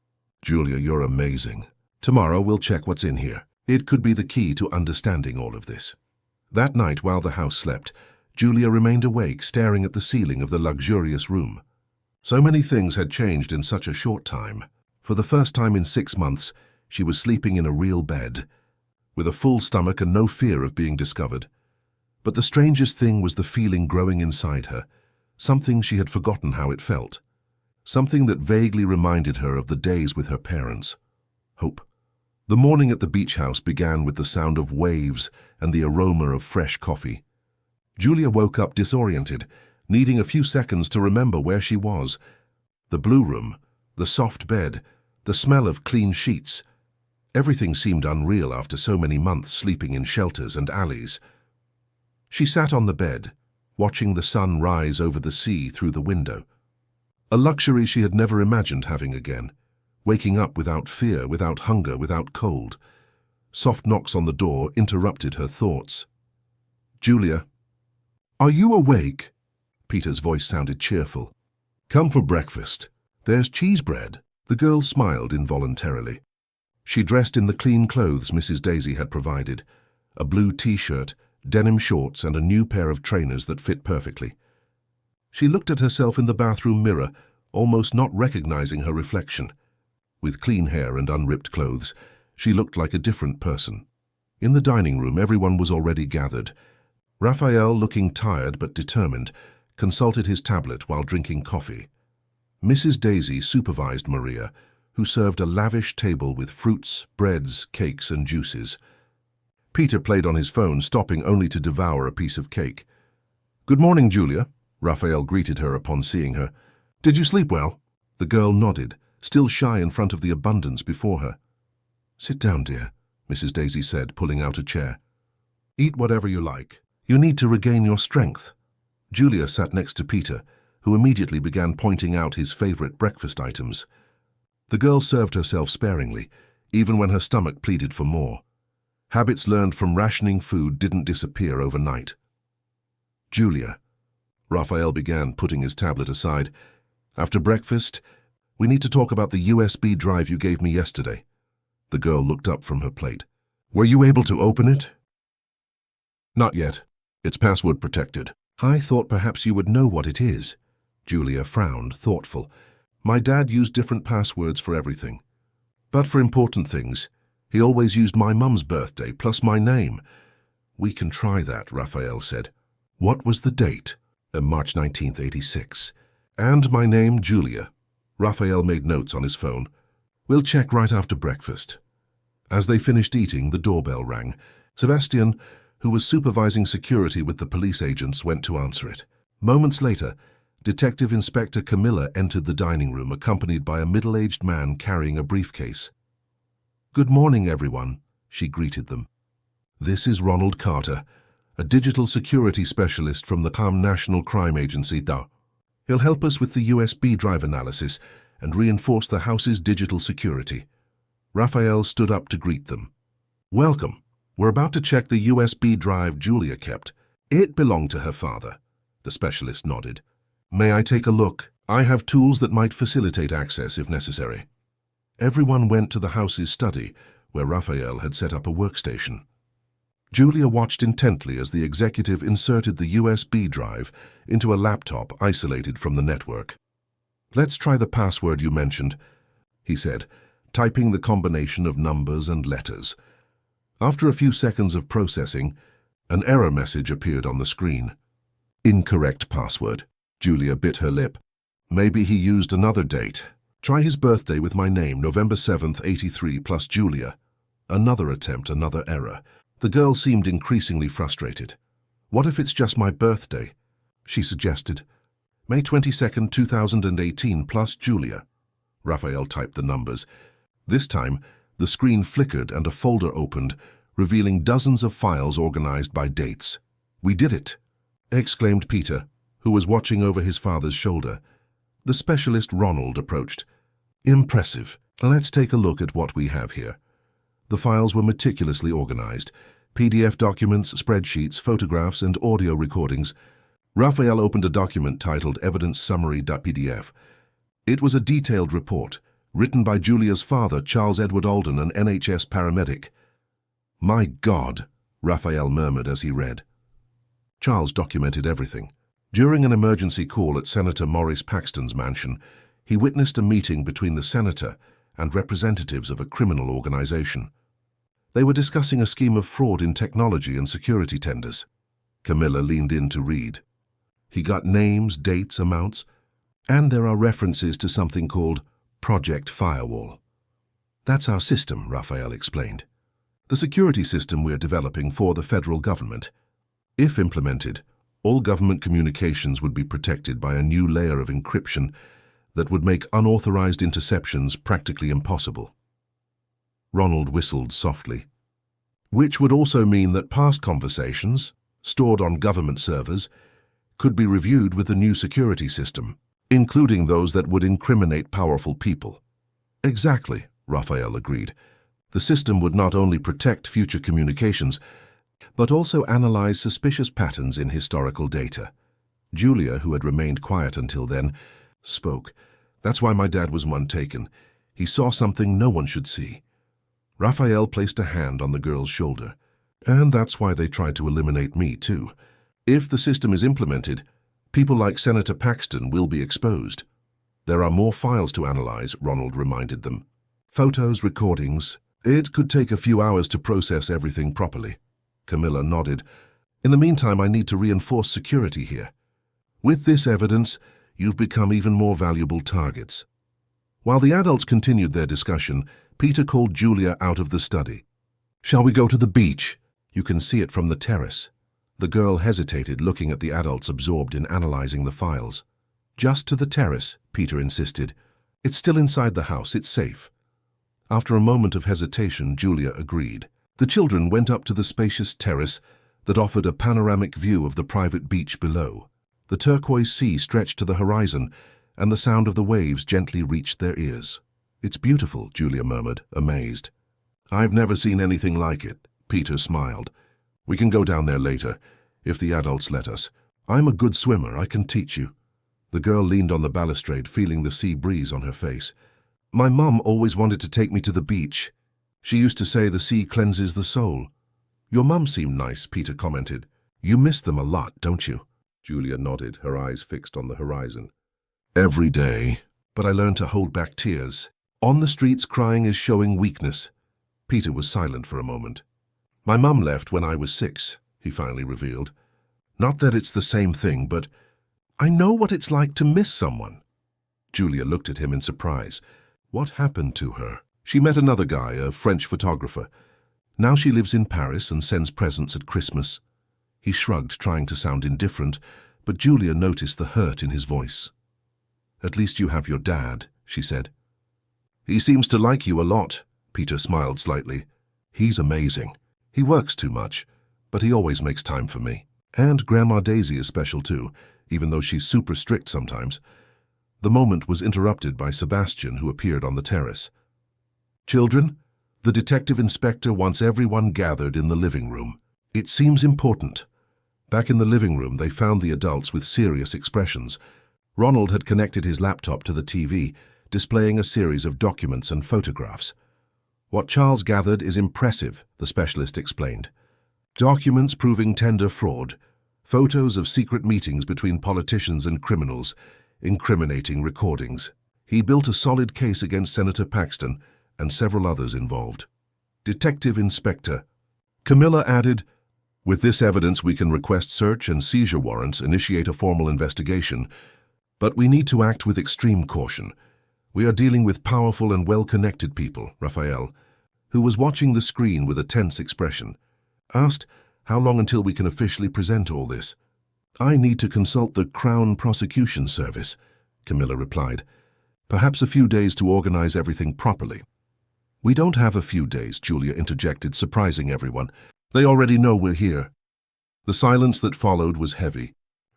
Julia, you're amazing. Tomorrow we'll check what's in here. It could be the key to understanding all of this. That night, while the house slept, Julia remained awake, staring at the ceiling of the luxurious room. So many things had changed in such a short time. For the first time in 6 months, she was sleeping in a real bed, with a full stomach and no fear of being discovered. But the strangest thing was the feeling growing inside her, something she had forgotten how it felt, something that vaguely reminded her of the days with her parents. Hope. The morning at the beach house began with the sound of waves and the aroma of fresh coffee. Julia woke up disoriented, needing a few seconds to remember where she was. The blue room, the soft bed, the smell of clean sheets. Everything seemed unreal after so many months sleeping in shelters and alleys. She sat on the bed, watching the sun rise over the sea through the window. A luxury she had never imagined having again, waking up without fear, without hunger, without cold. Soft knocks on the door interrupted her thoughts. Julia. Are you awake? Peter's voice sounded cheerful. Come for breakfast. There's cheese bread. The girl smiled involuntarily. She dressed in the clean clothes Mrs. Daisy had provided, a blue t-shirt, denim shorts, and a new pair of trainers that fit perfectly. She looked at herself in the bathroom mirror, almost not recognizing her reflection. With clean hair and unripped clothes, she looked like a different person. In the dining room, everyone was already gathered. Raphael, looking tired but determined, consulted his tablet while drinking coffee. Mrs. Daisy supervised Maria, who served a lavish table with fruits, breads, cakes, and juices. Peter played on his phone, stopping only to devour a piece of cake. Good morning, Julia, Raphael greeted her upon seeing her. Did you sleep well? The girl nodded, still shy in front of the abundance before her. Sit down, dear, Mrs. Daisy said, pulling out a chair. Eat whatever you like. You need to regain your strength. Julia sat next to Peter, who immediately began pointing out his favorite breakfast items. The girl served herself sparingly, even when her stomach pleaded for more. Habits learned from rationing food didn't disappear overnight. Julia, Raphael began, putting his tablet aside. After breakfast, we need to talk about the USB drive you gave me yesterday. The girl looked up from her plate. Were you able to open it? Not yet. It's password protected. I thought perhaps you would know what it is. Julia frowned, thoughtful. My dad used different passwords for everything. But for important things, he always used my mum's birthday plus my name. We can try that, Raphael said. What was the date? March 19th, 86. And my name, Julia. Raphael made notes on his phone. We'll check right after breakfast. As they finished eating, the doorbell rang. Sebastian, who was supervising security with the police agents, went to answer it. Moments later, Detective Inspector Camilla entered the dining room, accompanied by a middle-aged man carrying a briefcase. Good morning, everyone, she greeted them. This is Ronald Carter, a digital security specialist from the National Crime Agency. He'll help us with the USB drive analysis and reinforce the house's digital security. Raphael stood up to greet them. "Welcome. We're about to check the USB drive Julia kept. It belonged to her father." The specialist nodded. "May I take a look? I have tools that might facilitate access if necessary." Everyone went to the house's study, where Raphael had set up a workstation. Julia watched intently as the executive inserted the USB drive into a laptop isolated from the network. "Let's try the password you mentioned," he said, typing the combination of numbers and letters. After a few seconds of processing, an error message appeared on the screen. "Incorrect password." Julia bit her lip. "Maybe he used another date. Try his birthday with my name, November 7th, 83 plus Julia." Another attempt, another error. The girl seemed increasingly frustrated. "What if it's just my birthday?" she suggested. "May 22nd, 2018 plus Julia." Raphael typed the numbers. This time, the screen flickered and a folder opened, revealing dozens of files organized by dates. "We did it!" exclaimed Peter, who was watching over his father's shoulder. The specialist Ronald approached. "Impressive. Let's take a look at what we have here." The files were meticulously organized. PDF documents, spreadsheets, photographs, and audio recordings. Raphael opened a document titled Evidence Summary.pdf. It was a detailed report, written by Julia's father, Charles Edward Alden, an NHS paramedic. "My God," Raphael murmured as he read. Charles documented everything. During an emergency call at Senator Maurice Paxton's mansion, he witnessed a meeting between the senator and representatives of a criminal organization. They were discussing a scheme of fraud in technology and security tenders. Camilla leaned in to read. He got names, dates, amounts, and there are references to something called Project Firewall. "That's our system," Raphael explained. "The security system we're developing for the federal government. If implemented, all government communications would be protected by a new layer of encryption that would make unauthorized interceptions practically impossible." Ronald whistled softly. "Which would also mean that past conversations, stored on government servers, could be reviewed with the new security system, including those that would incriminate powerful people." "Exactly," Raphael agreed. "The system would not only protect future communications, but also analyze suspicious patterns in historical data." Julia, who had remained quiet until then, spoke. "That's why my dad was one taken. He saw something no one should see." Raphael placed a hand on the girl's shoulder. "And that's why they tried to eliminate me, too. If the system is implemented, people like Senator Paxton will be exposed." "There are more files to analyze," Ronald reminded them. "Photos, recordings. It could take a few hours to process everything properly." Camilla nodded. "In the meantime, I need to reinforce security here. With this evidence, you've become even more valuable targets." While the adults continued their discussion, Peter called Julia out of the study. "Shall we go to the beach? You can see it from the terrace." The girl hesitated, looking at the adults absorbed in analyzing the files. "Just to the terrace," Peter insisted. "It's still inside the house, it's safe." After a moment of hesitation, Julia agreed. The children went up to the spacious terrace that offered a panoramic view of the private beach below. The turquoise sea stretched to the horizon, and the sound of the waves gently reached their ears. "It's beautiful," Julia murmured, amazed. "I've never seen anything like it," Peter smiled. "We can go down there later, if the adults let us. I'm a good swimmer, I can teach you." The girl leaned on the balustrade, feeling the sea breeze on her face. "My mum always wanted to take me to the beach. She used to say the sea cleanses the soul." "Your mum seemed nice," Peter commented. "You miss them a lot, don't you?" Julia nodded, her eyes fixed on the horizon. "Every day, but I learned to hold back tears. On the streets, crying is showing weakness." Peter was silent for a moment. "My mum left when I was 6, he finally revealed. "Not that it's the same thing, but I know what it's like to miss someone." Julia looked at him in surprise. "What happened to her?" "She met another guy, a French photographer. Now she lives in Paris and sends presents at Christmas." He shrugged, trying to sound indifferent, but Julia noticed the hurt in his voice. "At least you have your dad," she said. "He seems to like you a lot," Peter smiled slightly. "He's amazing. He works too much, but he always makes time for me. And Grandma Daisy is special too, even though she's super strict sometimes." The moment was interrupted by Sebastian, who appeared on the terrace. "Children, The detective inspector wants everyone gathered in the living room. It seems important. Back in the living room, they found the adults with serious expressions. Ronald had connected his laptop to the TV, displaying a series of documents and photographs. What Charles gathered is impressive, the specialist explained. Documents proving tender fraud, photos of secret meetings between politicians and criminals, incriminating recordings. He built a solid case against Senator Paxton and several others involved. Detective Inspector. Camilla added, "With this evidence, we can request search and seizure warrants, initiate a formal investigation. But we need to act with extreme caution. We are dealing with powerful and well-connected people," Raphael, who was watching the screen with a tense expression, asked, "How long until we can officially present all this?" "I need to consult the Crown Prosecution Service," Camilla replied. "Perhaps a few days to organize everything properly." "We don't have a few days," Julia interjected, surprising everyone. "They already know we're here." The silence that followed was heavy.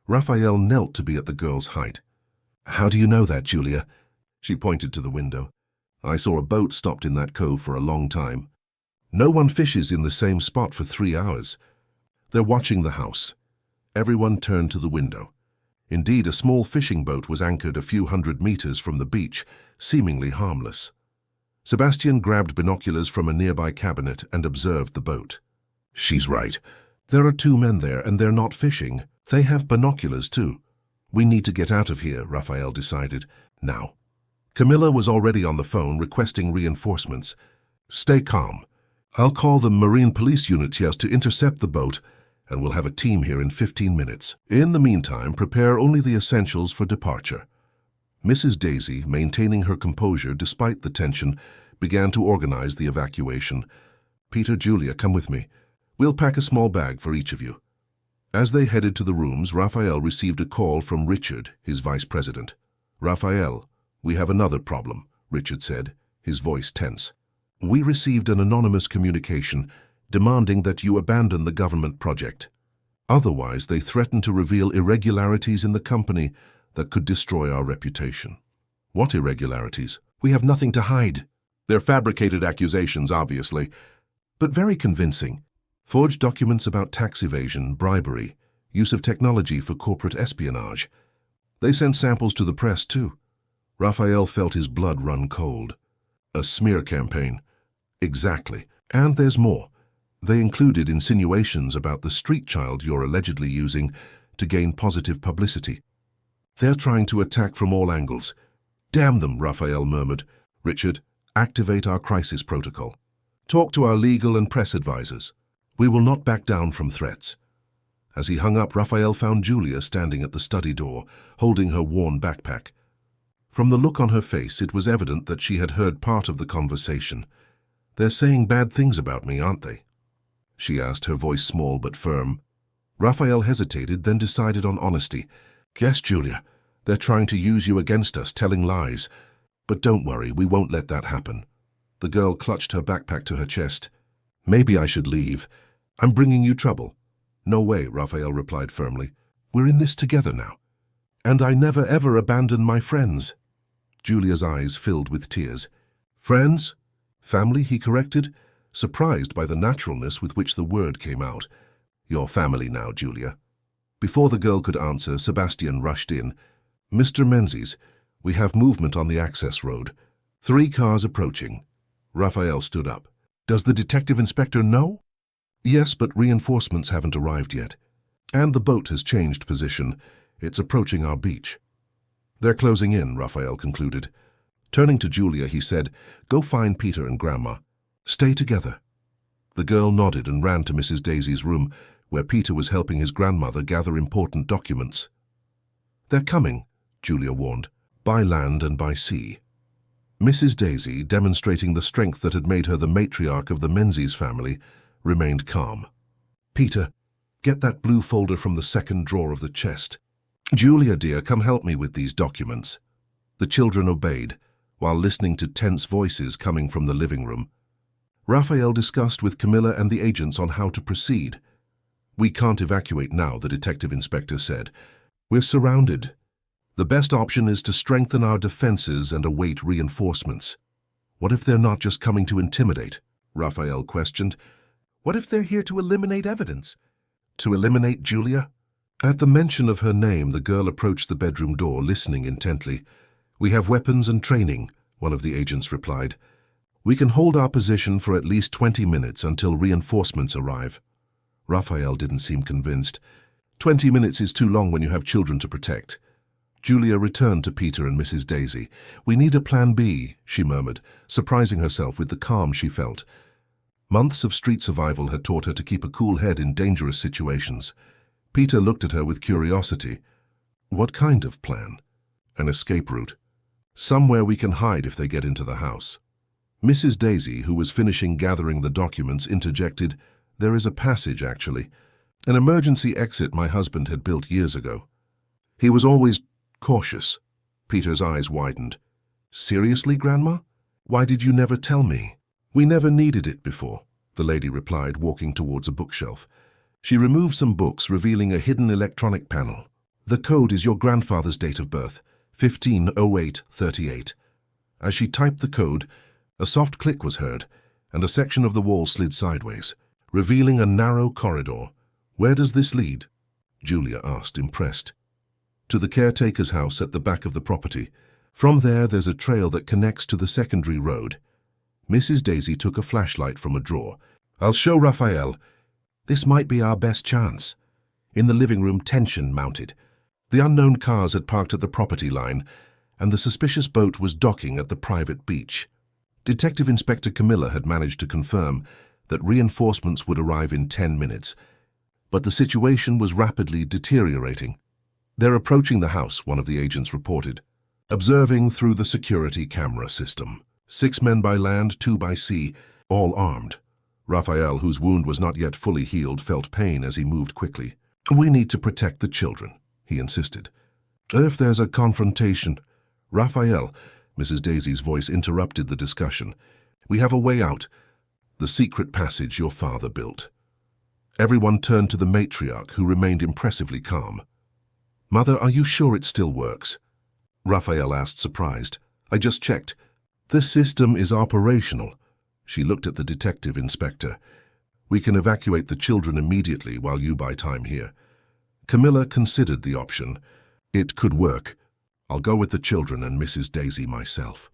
Raphael knelt to be at the girl's height. "How do you know that, Julia?" She pointed to the window. "I saw a boat stopped in that cove for a long time. No one fishes in the same spot for 3 hours. They're watching the house." Everyone turned to the window. Indeed, a small fishing boat was anchored a few hundred meters from the beach, seemingly harmless. Sebastian grabbed binoculars from a nearby cabinet and observed the boat. "She's right. There are 2 men there, and they're not fishing. They have binoculars, too. We need to get out of here," Raphael decided. "Now." Camilla was already on the phone, requesting reinforcements. "Stay calm. I'll call the Marine Police Unit here to intercept the boat, and we'll have a team here in 15 minutes. In the meantime, prepare only the essentials for departure." Mrs. Daisy, maintaining her composure despite the tension, began to organize the evacuation. "Peter, Julia, come with me. We'll pack a small bag for each of you." As they headed to the rooms, Raphael received a call from Richard, his vice president. "Raphael, we have another problem," Richard said, his voice tense. "We received an anonymous communication demanding that you abandon the government project. Otherwise, they threaten to reveal irregularities in the company that could destroy our reputation." "What irregularities?" "We have nothing to hide." "They're fabricated accusations, obviously, but very convincing. Forged documents about tax evasion, bribery, use of technology for corporate espionage. They sent samples to the press, too." Raphael felt his blood run cold. "A smear campaign." "Exactly. And there's more. They included insinuations about the street child you're allegedly using to gain positive publicity. They're trying to attack from all angles." "Damn them," Raphael murmured. "Richard, activate our crisis protocol. Talk to our legal and press advisors. We will not back down from threats." As he hung up, Raphael found Julia standing at the study door, holding her worn backpack. From the look on her face, it was evident that she had heard part of the conversation. "They're saying bad things about me, aren't they?" she asked, her voice small but firm. Raphael hesitated, then decided on honesty. "Yes, Julia, they're trying to use you against us, telling lies. But don't worry, we won't let that happen." The girl clutched her backpack to her chest. "Maybe I should leave. I'm bringing you trouble." "No way," Raphael replied firmly. "We're in this together now. And I never ever abandon my friends." Julia's eyes filled with tears. "Friends? Family?" he corrected, surprised by the naturalness with which the word came out. "Your family now, Julia." Before the girl could answer, Sebastian rushed in. "Mr. Menzies, we have movement on the access road. 3 cars approaching." Raphael stood up. "Does the detective inspector know?" "Yes, but reinforcements haven't arrived yet. And the boat has changed position. It's approaching our beach." "They're closing in," Raphael concluded. Turning to Julia, he said, "Go find Peter and Grandma. Stay together." The girl nodded and ran to Mrs. Daisy's room, where Peter was helping his grandmother gather important documents. "They're coming," Julia warned, "by land and by sea." Mrs. Daisy, demonstrating the strength that had made her the matriarch of the Menzies family, remained calm. "Peter, get that blue folder from the second drawer of the chest. Julia, dear, come help me with these documents." The children obeyed, while listening to tense voices coming from the living room. Raphael discussed with Camilla and the agents on how to proceed. "We can't evacuate now," the detective inspector said. "We're surrounded. The best option is to strengthen our defenses and await reinforcements." "What if they're not just coming to intimidate?" Raphael questioned. "What if they're here to eliminate evidence?" "To eliminate Julia?" At the mention of her name, the girl approached the bedroom door, listening intently. "We have weapons and training," one of the agents replied. "We can hold our position for at least 20 minutes until reinforcements arrive." Raphael didn't seem convinced. 20 minutes is too long when you have children to protect. Julia returned to Peter and Mrs. Daisy. "We need a plan B," she murmured, surprising herself with the calm she felt. Months of street survival had taught her to keep a cool head in dangerous situations. Peter looked at her with curiosity. "What kind of plan?" "An escape route. Somewhere we can hide if they get into the house." Mrs. Daisy, who was finishing gathering the documents, interjected, "There is a passage, actually. An emergency exit my husband had built years ago. He was always cautious." Peter's eyes widened. "Seriously, Grandma? Why did you never tell me?" "We never needed it before," the lady replied, walking towards a bookshelf. She removed some books, revealing a hidden electronic panel. "The code is your grandfather's date of birth, 150838. As she typed the code, a soft click was heard, and a section of the wall slid sideways, revealing a narrow corridor. "Where does this lead?" Julia asked, impressed. "To the caretaker's house at the back of the property. From there, there's a trail that connects to the secondary road." Mrs. Daisy took a flashlight from a drawer. "I'll show Raphael. This might be our best chance." In the living room, tension mounted. The unknown cars had parked at the property line, and the suspicious boat was docking at the private beach. Detective Inspector Camilla had managed to confirm that reinforcements would arrive in 10 minutes. But the situation was rapidly deteriorating. "They're approaching the house," one of the agents reported, observing through the security camera system. 6 men by land, 2 by sea, all armed. Raphael, whose wound was not yet fully healed, felt pain as he moved quickly. "We need to protect the children," he insisted. "If there's a confrontation—" "Raphael," Mrs. Daisy's voice interrupted the discussion. "We have a way out. The secret passage your father built." Everyone turned to the matriarch, who remained impressively calm. "Mother, are you sure it still works?" Raphael asked, surprised. "I just checked. The system is operational." She looked at the detective inspector. "We can evacuate the children immediately while you buy time here." Camilla considered the option. "It could work. I'll go with the children and Mrs. Daisy myself.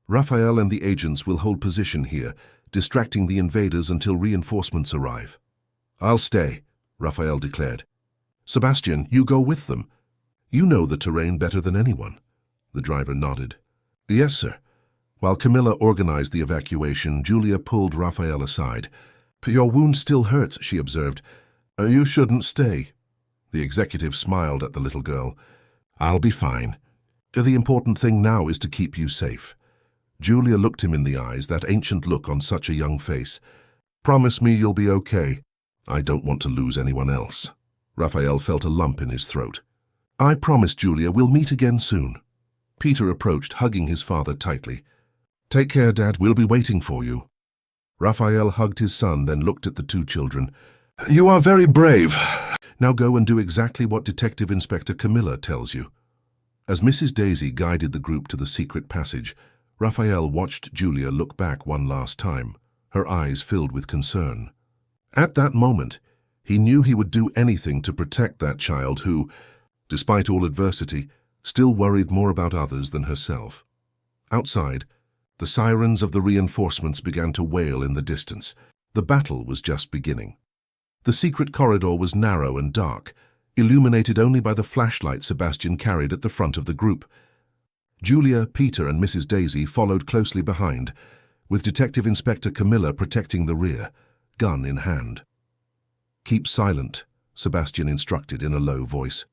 Raphael and the agents will hold position here, distracting the invaders until reinforcements arrive." "I'll stay," Raphael declared. "Sebastian, you go with them. You know the terrain better than anyone." The driver nodded. "Yes, sir." While Camilla organized the evacuation, Julia pulled Raphael aside. "Your wound still hurts," she observed. "You shouldn't stay." The executive smiled at the little girl. "I'll be fine. The important thing now is to keep you safe." Julia looked him in the eyes, that ancient look on such a young face. "Promise me you'll be okay." "I don't want to lose anyone else." Raphael felt a lump in his throat. "I promise, Julia, we'll meet again soon." Peter approached, hugging his father tightly. "Take care, Dad. We'll be waiting for you." Raphael hugged his son, then looked at the 2 children. "You are very brave. Now go and do exactly what Detective Inspector Camilla tells you." As Mrs. Daisy guided the group to the secret passage, Raphael watched Julia look back one last time, her eyes filled with concern. At that moment, he knew he would do anything to protect that child who, despite all adversity, still worried more about others than herself. Outside, the sirens of the reinforcements began to wail in the distance. The battle was just beginning. The secret corridor was narrow and dark, illuminated only by the flashlight Sebastian carried at the front of the group. Julia, Peter, and Mrs. Daisy followed closely behind, with Detective Inspector Camilla protecting the rear, gun in hand. "Keep silent," Sebastian instructed in a low voice.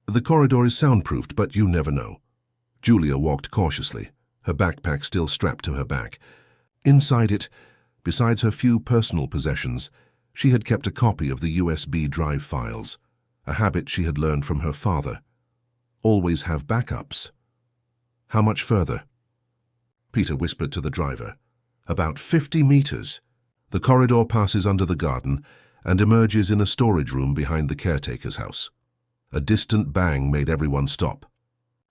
"The corridor is soundproofed, but you never know." Julia walked cautiously, her backpack still strapped to her back. Inside it, besides her few personal possessions, she had kept a copy of the USB drive files, a habit she had learned from her father. Always have backups. "How much further?" Peter whispered to the driver. "About 50 meters. The corridor passes under the garden and emerges in a storage room behind the caretaker's house." A distant bang made everyone stop.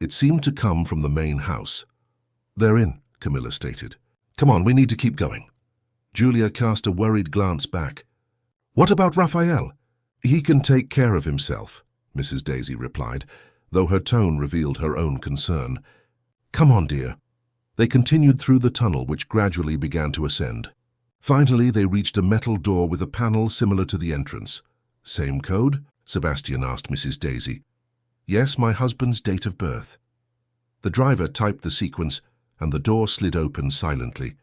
It seemed to come from the main house. "They're in," Camilla stated. "Come on, we need to keep going." Julia cast a worried glance back. "What about Raphael?" "He can take care of himself," Mrs. Daisy replied, though her tone revealed her own concern. "Come on, dear." They continued through the tunnel, which gradually began to ascend. Finally, they reached a metal door with a panel similar to the entrance. "Same code?" Sebastian asked Mrs. Daisy. "Yes, my husband's date of birth." The driver typed the sequence, and the door slid open silently.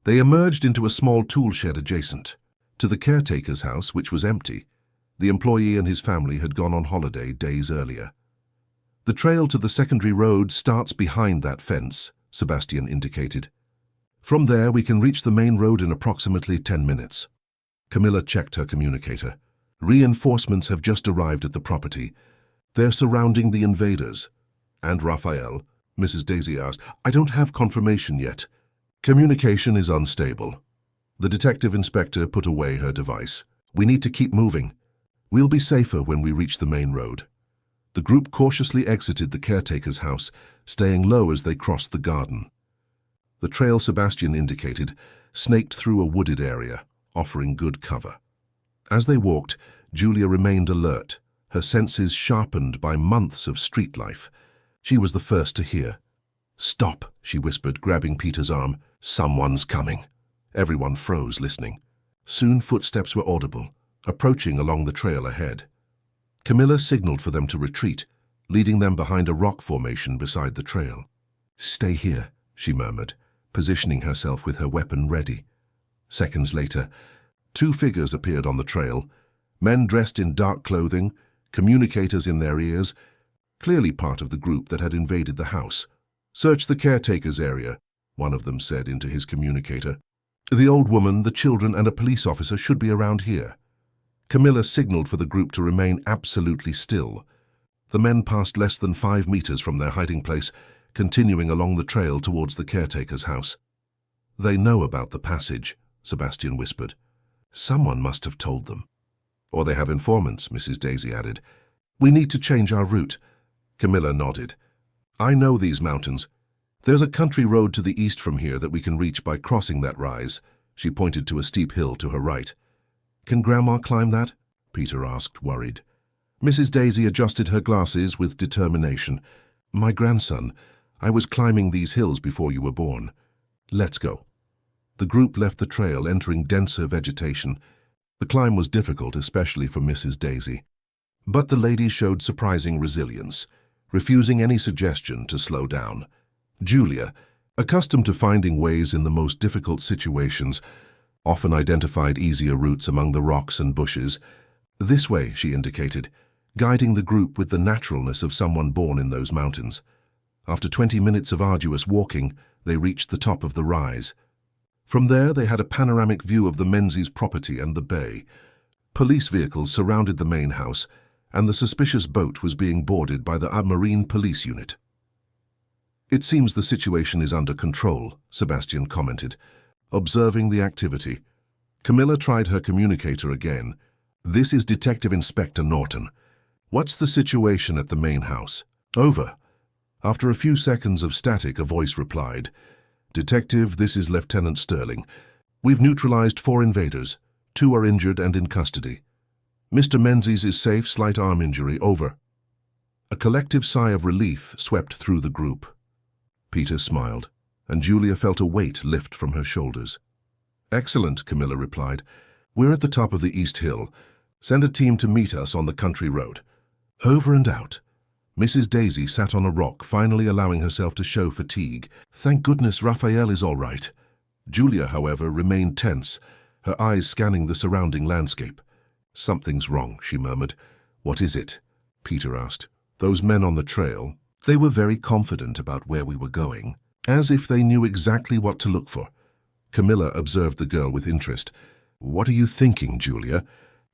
They emerged into a small tool shed adjacent to the caretaker's house, which was empty. The employee and his family had gone on holiday days earlier. "The trail to the secondary road starts behind that fence," Sebastian indicated. "From there, we can reach the main road in approximately 10 minutes. Camilla checked her communicator. "Reinforcements have just arrived at the property. They're surrounding the invaders." "And Raphael?" Mrs. Daisy asked. "I don't have confirmation yet. Communication is unstable." The detective inspector put away her device. "We need to keep moving. We'll be safer when we reach the main road." The group cautiously exited the caretaker's house, staying low as they crossed the garden. The trail Sebastian indicated snaked through a wooded area, offering good cover. As they walked, Julia remained alert, her senses sharpened by months of street life. She was the first to hear. "Stop," she whispered, grabbing Peter's arm. "Someone's coming." Everyone froze, listening. Soon footsteps were audible, approaching along the trail ahead. Camilla signaled for them to retreat, leading them behind a rock formation beside the trail. "Stay here," she murmured, positioning herself with her weapon ready. Seconds later, two figures appeared on the trail, men dressed in dark clothing, communicators in their ears, clearly part of the group that had invaded the house. "Search the caretaker's area," one of them said into his communicator. "The old woman, the children, and a police officer should be around here." Camilla signaled for the group to remain absolutely still. The men passed less than 5 meters from their hiding place, continuing along the trail towards the caretaker's house. "They know about the passage," Sebastian whispered. "Someone must have told them." "Or they have informants," Mrs. Daisy added. "We need to change our route." Camilla nodded. "I know these mountains. There's a country road to the east from here that we can reach by crossing that rise." She pointed to a steep hill to her right. "Can Grandma climb that?" Peter asked, worried. Mrs. Daisy adjusted her glasses with determination. "My grandson, I was climbing these hills before you were born. Let's go." The group left the trail, entering denser vegetation. The climb was difficult, especially for Mrs. Daisy. But the lady showed surprising resilience, refusing any suggestion to slow down. Julia, accustomed to finding ways in the most difficult situations, often identified easier routes among the rocks and bushes. "This way," she indicated, guiding the group with the naturalness of someone born in those mountains. After 20 minutes of arduous walking, they reached the top of the rise. From there, they had a panoramic view of the Menzies' property and the bay. Police vehicles surrounded the main house, and the suspicious boat was being boarded by the Marine Police Unit. "It seems the situation is under control," Sebastian commented, observing the activity. Camilla tried her communicator again. "This is Detective Inspector Norton. What's the situation at the main house?" "Over." After a few seconds of static, a voice replied. "Detective, this is Lieutenant Sterling. We've neutralized 4 invaders. 2 are injured and in custody. Mr. Menzies is safe, slight arm injury, over." A collective sigh of relief swept through the group. Peter smiled, and Julia felt a weight lift from her shoulders. "Excellent," Camilla replied. "We're at the top of the East Hill. Send a team to meet us on the country road." Over and out. Mrs. Daisy sat on a rock, finally allowing herself to show fatigue. "Thank goodness Raphael is all right." Julia, however, remained tense, her eyes scanning the surrounding landscape. "Something's wrong," she murmured. "What is it?" Peter asked. "Those men on the trail, they were very confident about where we were going, as if they knew exactly what to look for." Camilla observed the girl with interest. "What are you thinking, Julia?"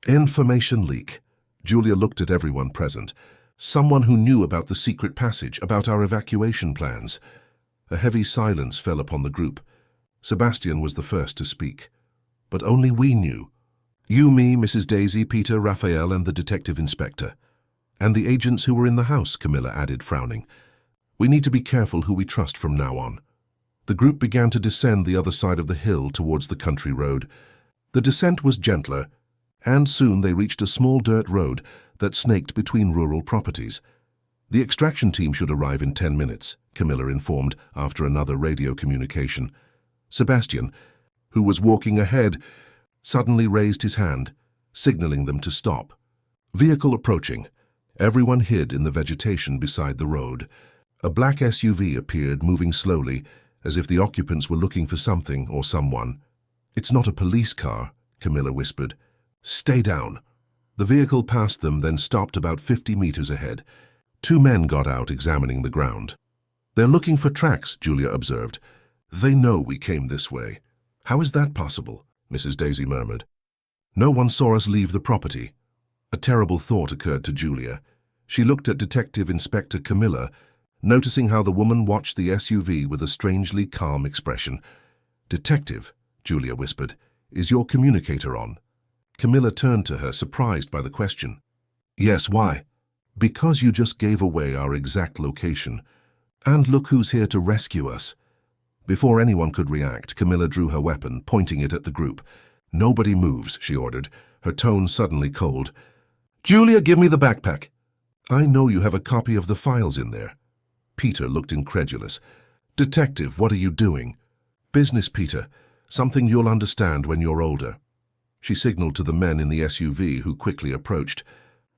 "Information leak." Julia looked at everyone present. "Someone who knew about the secret passage, about our evacuation plans." A heavy silence fell upon the group. Sebastian was the first to speak. "But only we knew. You, me, Mrs. Daisy, Peter, Raphael, and the detective inspector. And the agents who were in the house," Camilla added, frowning. "We need to be careful who we trust from now on." The group began to descend the other side of the hill towards the country road. The descent was gentler, and soon they reached a small dirt road that snaked between rural properties. The extraction team should arrive in 10 minutes, Camilla informed after another radio communication. Sebastian, who was walking ahead, suddenly raised his hand, signaling them to stop. Vehicle approaching. Everyone hid in the vegetation beside the road. A black SUV appeared, moving slowly, as if the occupants were looking for something or someone. "It's not a police car," Camilla whispered. "Stay down." The vehicle passed them, then stopped about 50 meters ahead. 2 men got out, examining the ground. "They're looking for tracks," Julia observed. "They know we came this way." "How is that possible?" Mrs. Daisy murmured. "No one saw us leave the property." A terrible thought occurred to Julia. She looked at Detective Inspector Camilla, noticing how the woman watched the SUV with a strangely calm expression. "Detective," Julia whispered, "is your communicator on?" Camilla turned to her, surprised by the question. "Yes, why?" "Because you just gave away our exact location. And look who's here to rescue us." Before anyone could react, Camilla drew her weapon, pointing it at the group. "Nobody moves," she ordered, her tone suddenly cold. "Julia, give me the backpack." "I know you have a copy of the files in there." Peter looked incredulous. "Detective, what are you doing?" "Business, Peter. Something you'll understand when you're older." She signaled to the men in the SUV, who quickly approached.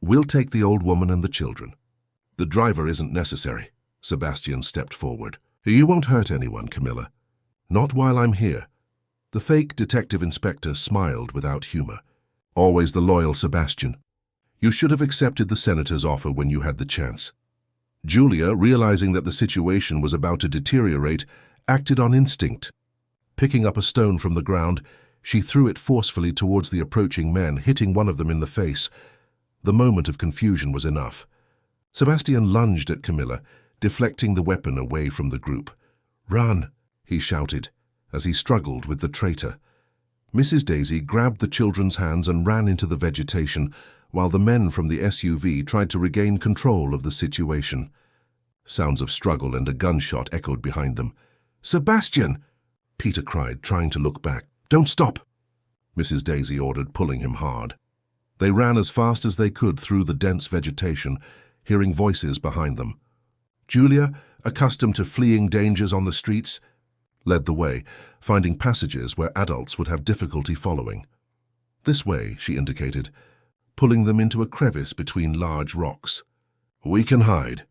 "We'll take the old woman and the children." "The driver isn't necessary." Sebastian stepped forward. "You won't hurt anyone, Camilla." "Not while I'm here." The fake detective inspector smiled without humor. "Always the loyal Sebastian. You should have accepted the senator's offer when you had the chance." Julia, realizing that the situation was about to deteriorate, acted on instinct. Picking up a stone from the ground, she threw it forcefully towards the approaching men, hitting one of them in the face. The moment of confusion was enough. Sebastian lunged at Camilla, deflecting the weapon away from the group. "Run!" he shouted, as he struggled with the traitor. Mrs. Daisy grabbed the children's hands and ran into the vegetation, while the men from the SUV tried to regain control of the situation. Sounds of struggle and a gunshot echoed behind them. "Sebastian!" Peter cried, trying to look back. "Don't stop!" Mrs. Daisy ordered, pulling him hard. They ran as fast as they could through the dense vegetation, hearing voices behind them. Julia, accustomed to fleeing dangers on the streets, led the way, finding passages where adults would have difficulty following. "This way," she indicated, pulling them into a crevice between large rocks. "We can hide."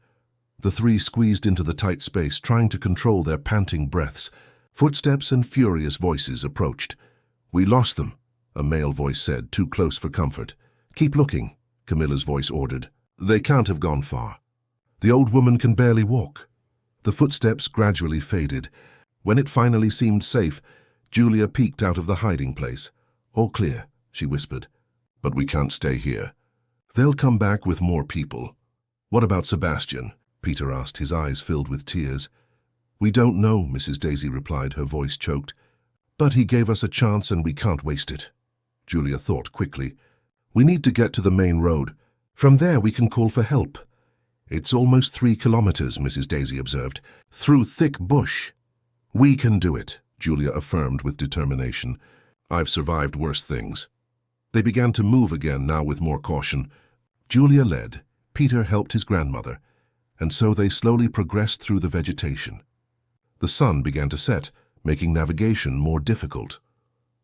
The 3 squeezed into the tight space, trying to control their panting breaths. Footsteps and furious voices approached. "We lost them," a male voice said, too close for comfort. "Keep looking," Camilla's voice ordered. "They can't have gone far. The old woman can barely walk." The footsteps gradually faded. When it finally seemed safe, Julia peeked out of the hiding place. "All clear," she whispered. "But we can't stay here. They'll come back with more people." "What about Sebastian?" Peter asked, his eyes filled with tears. "We don't know," Mrs. Daisy replied, her voice choked. "But he gave us a chance and we can't waste it." Julia thought quickly. "We need to get to the main road. From there we can call for help." "It's almost 3 kilometers," Mrs. Daisy observed, "through thick bush." "We can do it," Julia affirmed with determination. "I've survived worse things." They began to move again, now with more caution. Julia led, Peter helped his grandmother, and so they slowly progressed through the vegetation. The sun began to set, making navigation more difficult.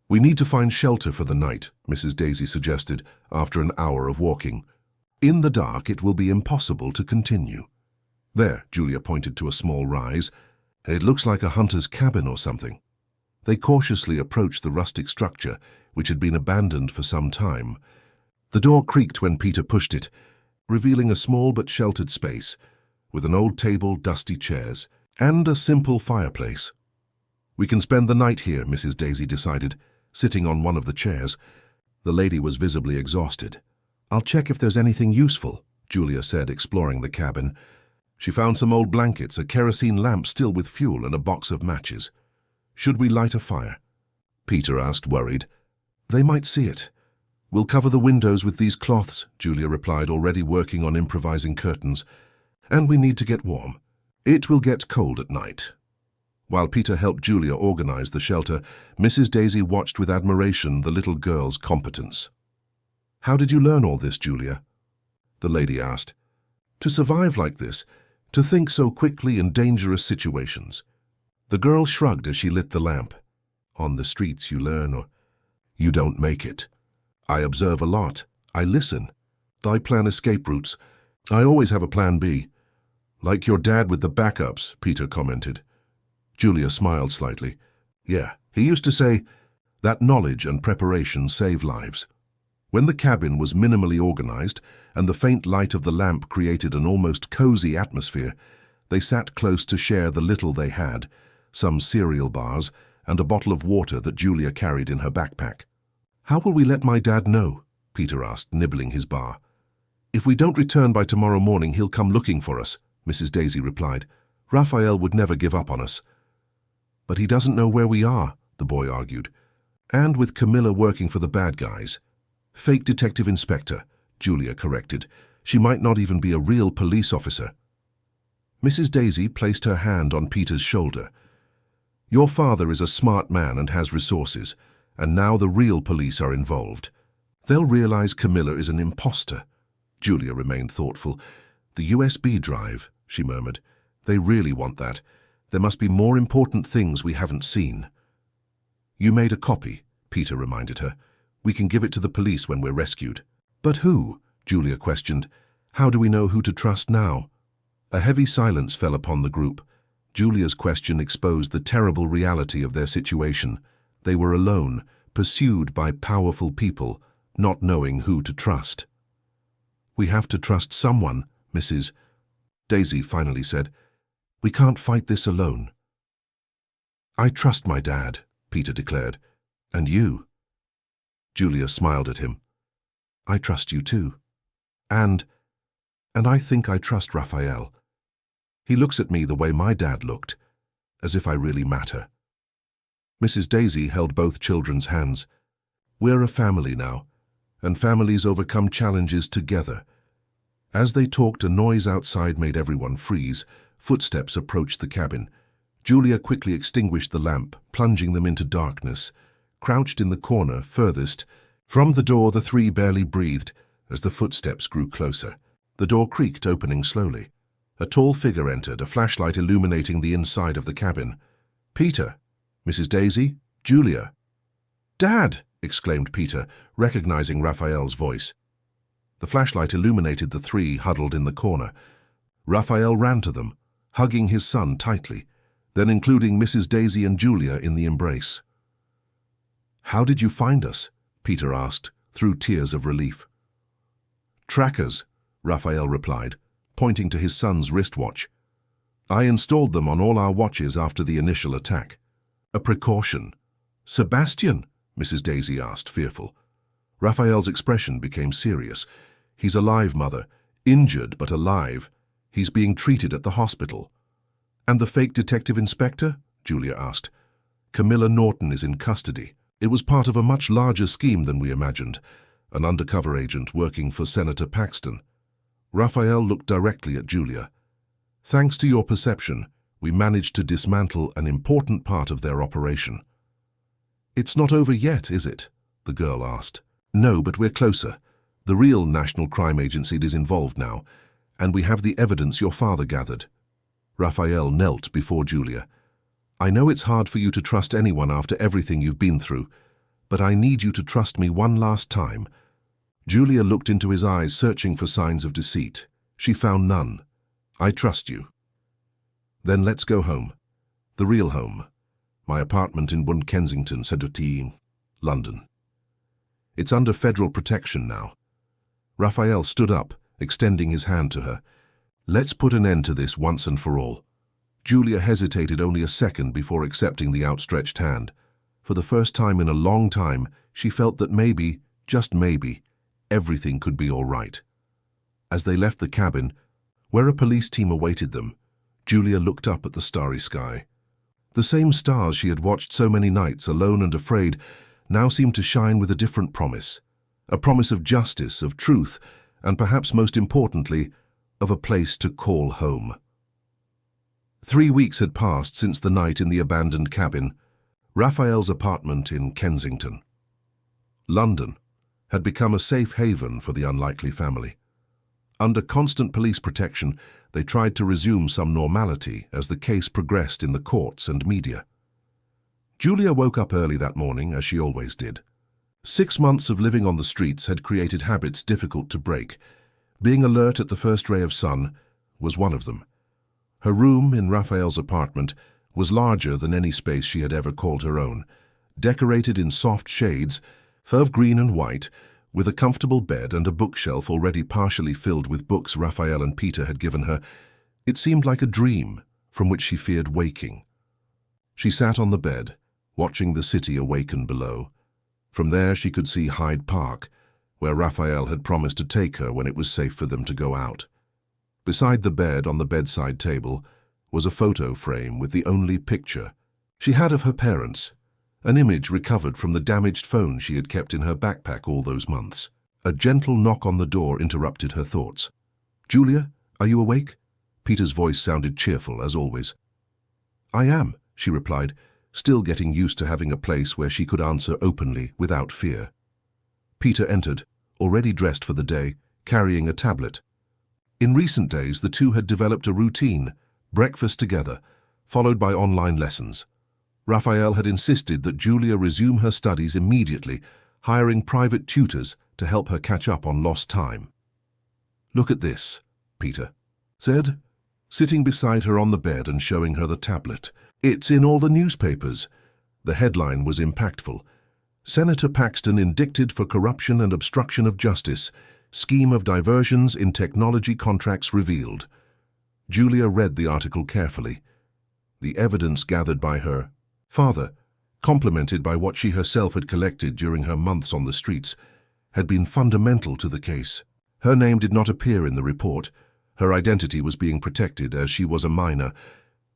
"We need to find shelter for the night," Mrs. Daisy suggested, after an hour of walking. "In the dark, it will be impossible to continue." "There," Julia pointed to a small rise. "It looks like a hunter's cabin or something." They cautiously approached the rustic structure, which had been abandoned for some time. The door creaked when Peter pushed it, revealing a small but sheltered space, with an old table, dusty chairs, and a simple fireplace. "We can spend the night here," Mrs. Daisy decided, sitting on one of the chairs. The lady was visibly exhausted. "I'll check if there's anything useful," Julia said, exploring the cabin. She found some old blankets, a kerosene lamp still with fuel, and a box of matches. "Should we light a fire?" Peter asked, worried. "They might see it." "We'll cover the windows with these cloths," Julia replied, already working on improvising curtains. "And we need to get warm. It will get cold at night." While Peter helped Julia organize the shelter, Mrs. Daisy watched with admiration the little girl's competence. "How did you learn all this, Julia?" the lady asked. "To survive like this, to think so quickly in dangerous situations." The girl shrugged as she lit the lamp. "On the streets you learn, or you don't make it. I observe a lot. I listen. I plan escape routes. I always have a plan B." "Like your dad with the backups," Peter commented. Julia smiled slightly. "Yeah, he used to say that knowledge and preparation save lives." When the cabin was minimally organized and the faint light of the lamp created an almost cozy atmosphere, they sat close to share the little they had, some cereal bars and a bottle of water that Julia carried in her backpack. "How will we let my dad know?" Peter asked, nibbling his bar. "If we don't return by tomorrow morning, he'll come looking for us," Mrs. Daisy replied. "Raphael would never give up on us." "But he doesn't know where we are," the boy argued. "And with Camilla working for the bad guys." "Fake detective inspector," Julia corrected. "She might not even be a real police officer." Mrs. Daisy placed her hand on Peter's shoulder. "Your father is a smart man and has resources, and now the real police are involved. They'll realize Camilla is an imposter." Julia remained thoughtful. "The USB drive," she murmured. "They really want that. There must be more important things we haven't seen." "You made a copy," Peter reminded her. "We can give it to the police when we're rescued." "But who?" Julia questioned. "How do we know who to trust now?" A heavy silence fell upon the group. Julia's question exposed the terrible reality of their situation. They were alone, pursued by powerful people, not knowing who to trust. "We have to trust someone," Mrs. Daisy finally said. "We can't fight this alone." "I trust my dad," Peter declared. "And you?" Julia smiled at him. "I trust you too. And I think I trust Raphael. He looks at me the way my dad looked, as if I really matter." Mrs. Daisy held both children's hands. "We're a family now, and families overcome challenges together." As they talked, a noise outside made everyone freeze. Footsteps approached the cabin. Julia quickly extinguished the lamp, plunging them into darkness. Crouched in the corner furthest from the door, the three barely breathed as the footsteps grew closer. The door creaked, opening slowly. A tall figure entered, a flashlight illuminating the inside of the cabin. "Peter, Mrs. Daisy, Julia." "Dad!" exclaimed Peter, recognizing Raphael's voice. The flashlight illuminated the three huddled in the corner. Raphael ran to them, hugging his son tightly, then including Mrs. Daisy and Julia in the embrace. "How did you find us?" Peter asked, through tears of relief. "Trackers," Raphael replied, pointing to his son's wristwatch. "I installed them on all our watches after the initial attack. A precaution." "Sebastian?" Mrs. Daisy asked, fearful. Raphael's expression became serious. "He's alive, Mother. Injured, but alive. He's being treated at the hospital." "And the fake detective inspector?" Julia asked. "Camilla Norton is in custody. It was part of a much larger scheme than we imagined, an undercover agent working for Senator Paxton." Raphael looked directly at Julia. "Thanks to your perception, we managed to dismantle an important part of their operation." "It's not over yet, is it?" the girl asked. "No, but we're closer. The real National Crime Agency is involved now, and we have the evidence your father gathered." Raphael knelt before Julia. "I know it's hard for you to trust anyone after everything you've been through, but I need you to trust me one last time." Julia looked into his eyes, searching for signs of deceit. She found none. "I trust you." "Then let's go home. The real home. My apartment in Bund Kensington, Seduti, London. It's under federal protection now." Raphael stood up, extending his hand to her. "Let's put an end to this once and for all." Julia hesitated only a second before accepting the outstretched hand. For the first time in a long time, she felt that maybe, just maybe, everything could be all right. As they left the cabin, where a police team awaited them, Julia looked up at the starry sky. The same stars she had watched so many nights, alone and afraid, now seemed to shine with a different promise. A promise of justice, of truth, and perhaps most importantly, of a place to call home. 3 weeks had passed since the night in the abandoned cabin, Raphael's apartment in Kensington. London had become a safe haven for the unlikely family. Under constant police protection, they tried to resume some normality as the case progressed in the courts and media. Julia woke up early that morning, as she always did. 6 months of living on the streets had created habits difficult to break. Being alert at the first ray of sun was one of them. Her room in Raphael's apartment was larger than any space she had ever called her own, decorated in soft shades of green and white, with a comfortable bed and a bookshelf already partially filled with books Raphael and Peter had given her. It seemed like a dream from which she feared waking. She sat on the bed, watching the city awaken below. From there she could see Hyde Park, where Raphael had promised to take her when it was safe for them to go out. Beside the bed on the bedside table was a photo frame with the only picture she had of her parents, an image recovered from the damaged phone she had kept in her backpack all those months. A gentle knock on the door interrupted her thoughts. "Julia, are you awake?" Peter's voice sounded cheerful, as always. "I am," she replied, still getting used to having a place where she could answer openly without fear. Peter entered, already dressed for the day, carrying a tablet. In recent days, the two had developed a routine: breakfast together, followed by online lessons. Raphael had insisted that Julia resume her studies immediately, hiring private tutors to help her catch up on lost time. "Look at this," Peter said, sitting beside her on the bed and showing her the tablet. "It's in all the newspapers." The headline was impactful. "Senator Paxton indicted for corruption and obstruction of justice. Scheme of diversions in technology contracts revealed." Julia read the article carefully. The evidence gathered by her father, complemented by what she herself had collected during her months on the streets, had been fundamental to the case. Her name did not appear in the report. Her identity was being protected as she was a minor,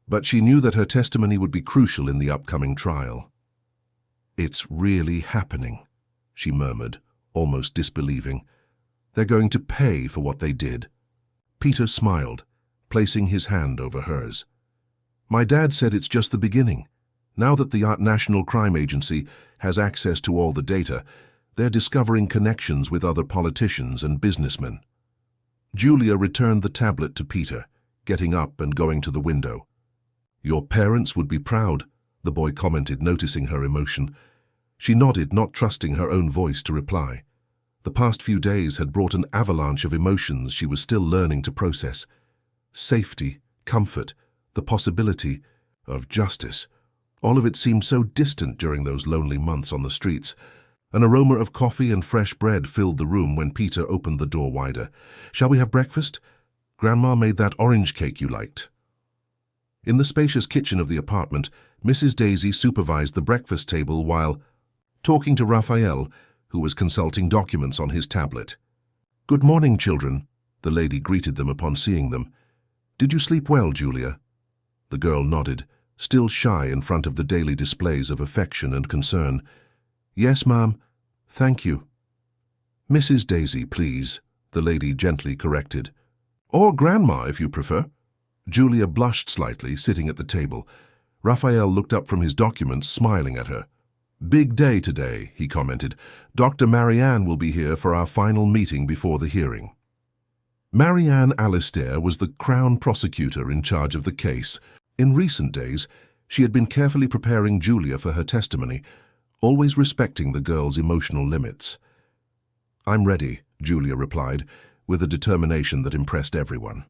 but she knew that her testimony would be crucial in the upcoming trial. "It's really happening," she murmured, almost disbelieving. "They're going to pay for what they did." Peter smiled, placing his hand over hers. "My dad said it's just the beginning. Now that the National Crime Agency has access to all the data, they're discovering connections with other politicians and businessmen." Julia returned the tablet to Peter, getting up and going to the window. "Your parents would be proud," the boy commented, noticing her emotion. She nodded, not trusting her own voice to reply. The past few days had brought an avalanche of emotions she was still learning to process. Safety, comfort, the possibility of justice. All of it seemed so distant during those lonely months on the streets. An aroma of coffee and fresh bread filled the room when Peter opened the door wider. "Shall we have breakfast? Grandma made that orange cake you liked." In the spacious kitchen of the apartment, Mrs. Daisy supervised the breakfast table while talking to Raphael, who was consulting documents on his tablet. "Good morning, children," the lady greeted them upon seeing them. "Did you sleep well, Julia?" The girl nodded, still shy in front of the daily displays of affection and concern. "Yes, ma'am. Thank you." "Mrs. Daisy, please," the lady gently corrected. "Or Grandma, if you prefer." Julia blushed slightly, sitting at the table. Raphael looked up from his documents, smiling at her. "Big day today," he commented. "Dr. Marianne will be here for our final meeting before the hearing." Marianne Alistair was the Crown prosecutor in charge of the case. In recent days, she had been carefully preparing Julia for her testimony, always respecting the girl's emotional limits. "I'm ready," Julia replied, with a determination that impressed everyone.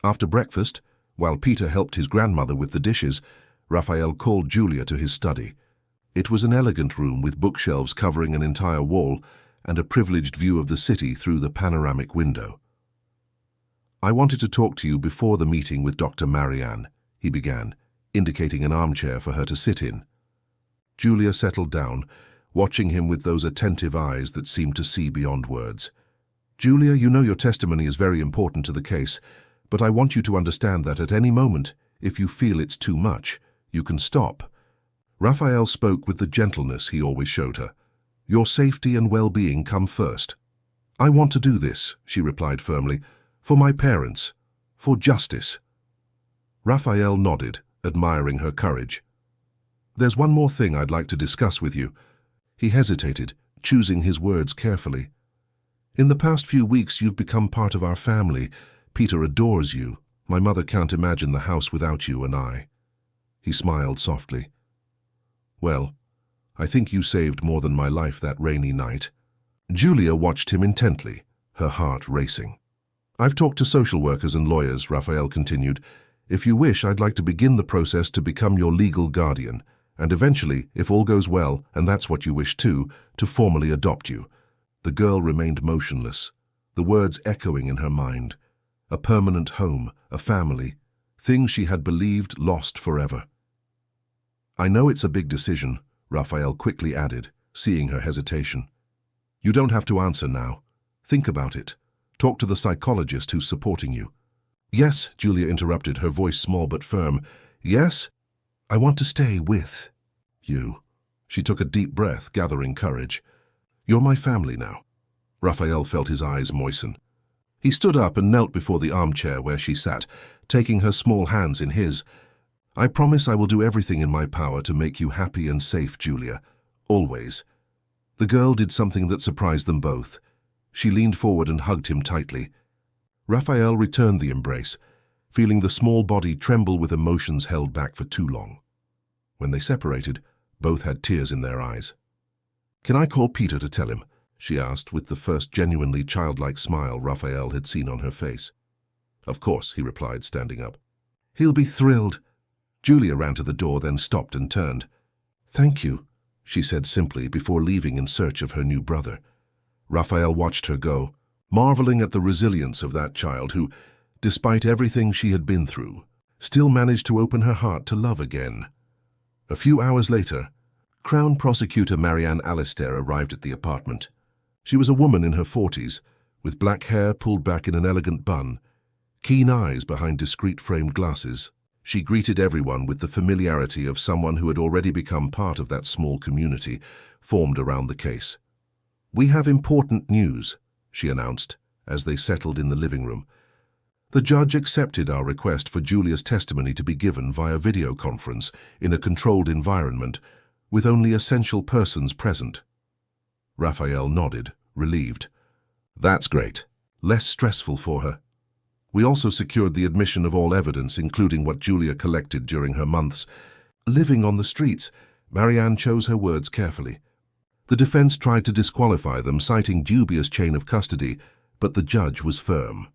After breakfast, while Peter helped his grandmother with the dishes, Raphael called Julia to his study. It was an elegant room with bookshelves covering an entire wall and a privileged view of the city through the panoramic window. "I wanted to talk to you before the meeting with Dr. Marianne," he began, indicating an armchair for her to sit in. Julia settled down, watching him with those attentive eyes that seemed to see beyond words. "Julia, you know your testimony is very important to the case, but I want you to understand that at any moment, if you feel it's too much, you can stop." Raphael spoke with the gentleness he always showed her. "Your safety and well-being come first." "I want to do this," she replied firmly, "for my parents, for justice." Raphael nodded, admiring her courage. "There's one more thing I'd like to discuss with you." He hesitated, choosing his words carefully. "In the past few weeks, you've become part of our family. Peter adores you. My mother can't imagine the house without you and I." He smiled softly. "Well, I think you saved more than my life that rainy night." Julia watched him intently, her heart racing. "I've talked to social workers and lawyers," Raphael continued. "If you wish, I'd like to begin the process to become your legal guardian, and eventually, if all goes well, and that's what you wish too, to formally adopt you." The girl remained motionless, the words echoing in her mind. A permanent home, a family, things she had believed lost forever. "I know it's a big decision," Raphael quickly added, seeing her hesitation. "You don't have to answer now. Think about it. Talk to the psychologist who's supporting you." "Yes," Julia interrupted, her voice small but firm. "Yes, I want to stay with you." She took a deep breath, gathering courage. "You're my family now." Raphael felt his eyes moisten. He stood up and knelt before the armchair where she sat, taking her small hands in his. "I promise I will do everything in my power to make you happy and safe, Julia. Always." The girl did something that surprised them both. She leaned forward and hugged him tightly. Raphael returned the embrace, feeling the small body tremble with emotions held back for too long. When they separated, both had tears in their eyes. "Can I call Peter to tell him?" she asked, with the first genuinely childlike smile Raphael had seen on her face. "Of course," he replied, standing up. "He'll be thrilled." Julia ran to the door, then stopped and turned. "Thank you," she said simply before leaving in search of her new brother. Raphael watched her go, marveling at the resilience of that child who, despite everything she had been through, still managed to open her heart to love again. A few hours later, Crown Prosecutor Marianne Alistair arrived at the apartment. She was a woman in her 40s, with black hair pulled back in an elegant bun, keen eyes behind discreet framed glasses. She greeted everyone with the familiarity of someone who had already become part of that small community formed around the case. "We have important news," she announced, as they settled in the living room. "The judge accepted our request for Julia's testimony to be given via video conference in a controlled environment, with only essential persons present." Raphael nodded, relieved. "That's great. Less stressful for her." "We also secured the admission of all evidence, including what Julia collected during her months living on the streets." Marianne chose her words carefully. "The defense tried to disqualify them, citing dubious chain of custody, but the judge was firm."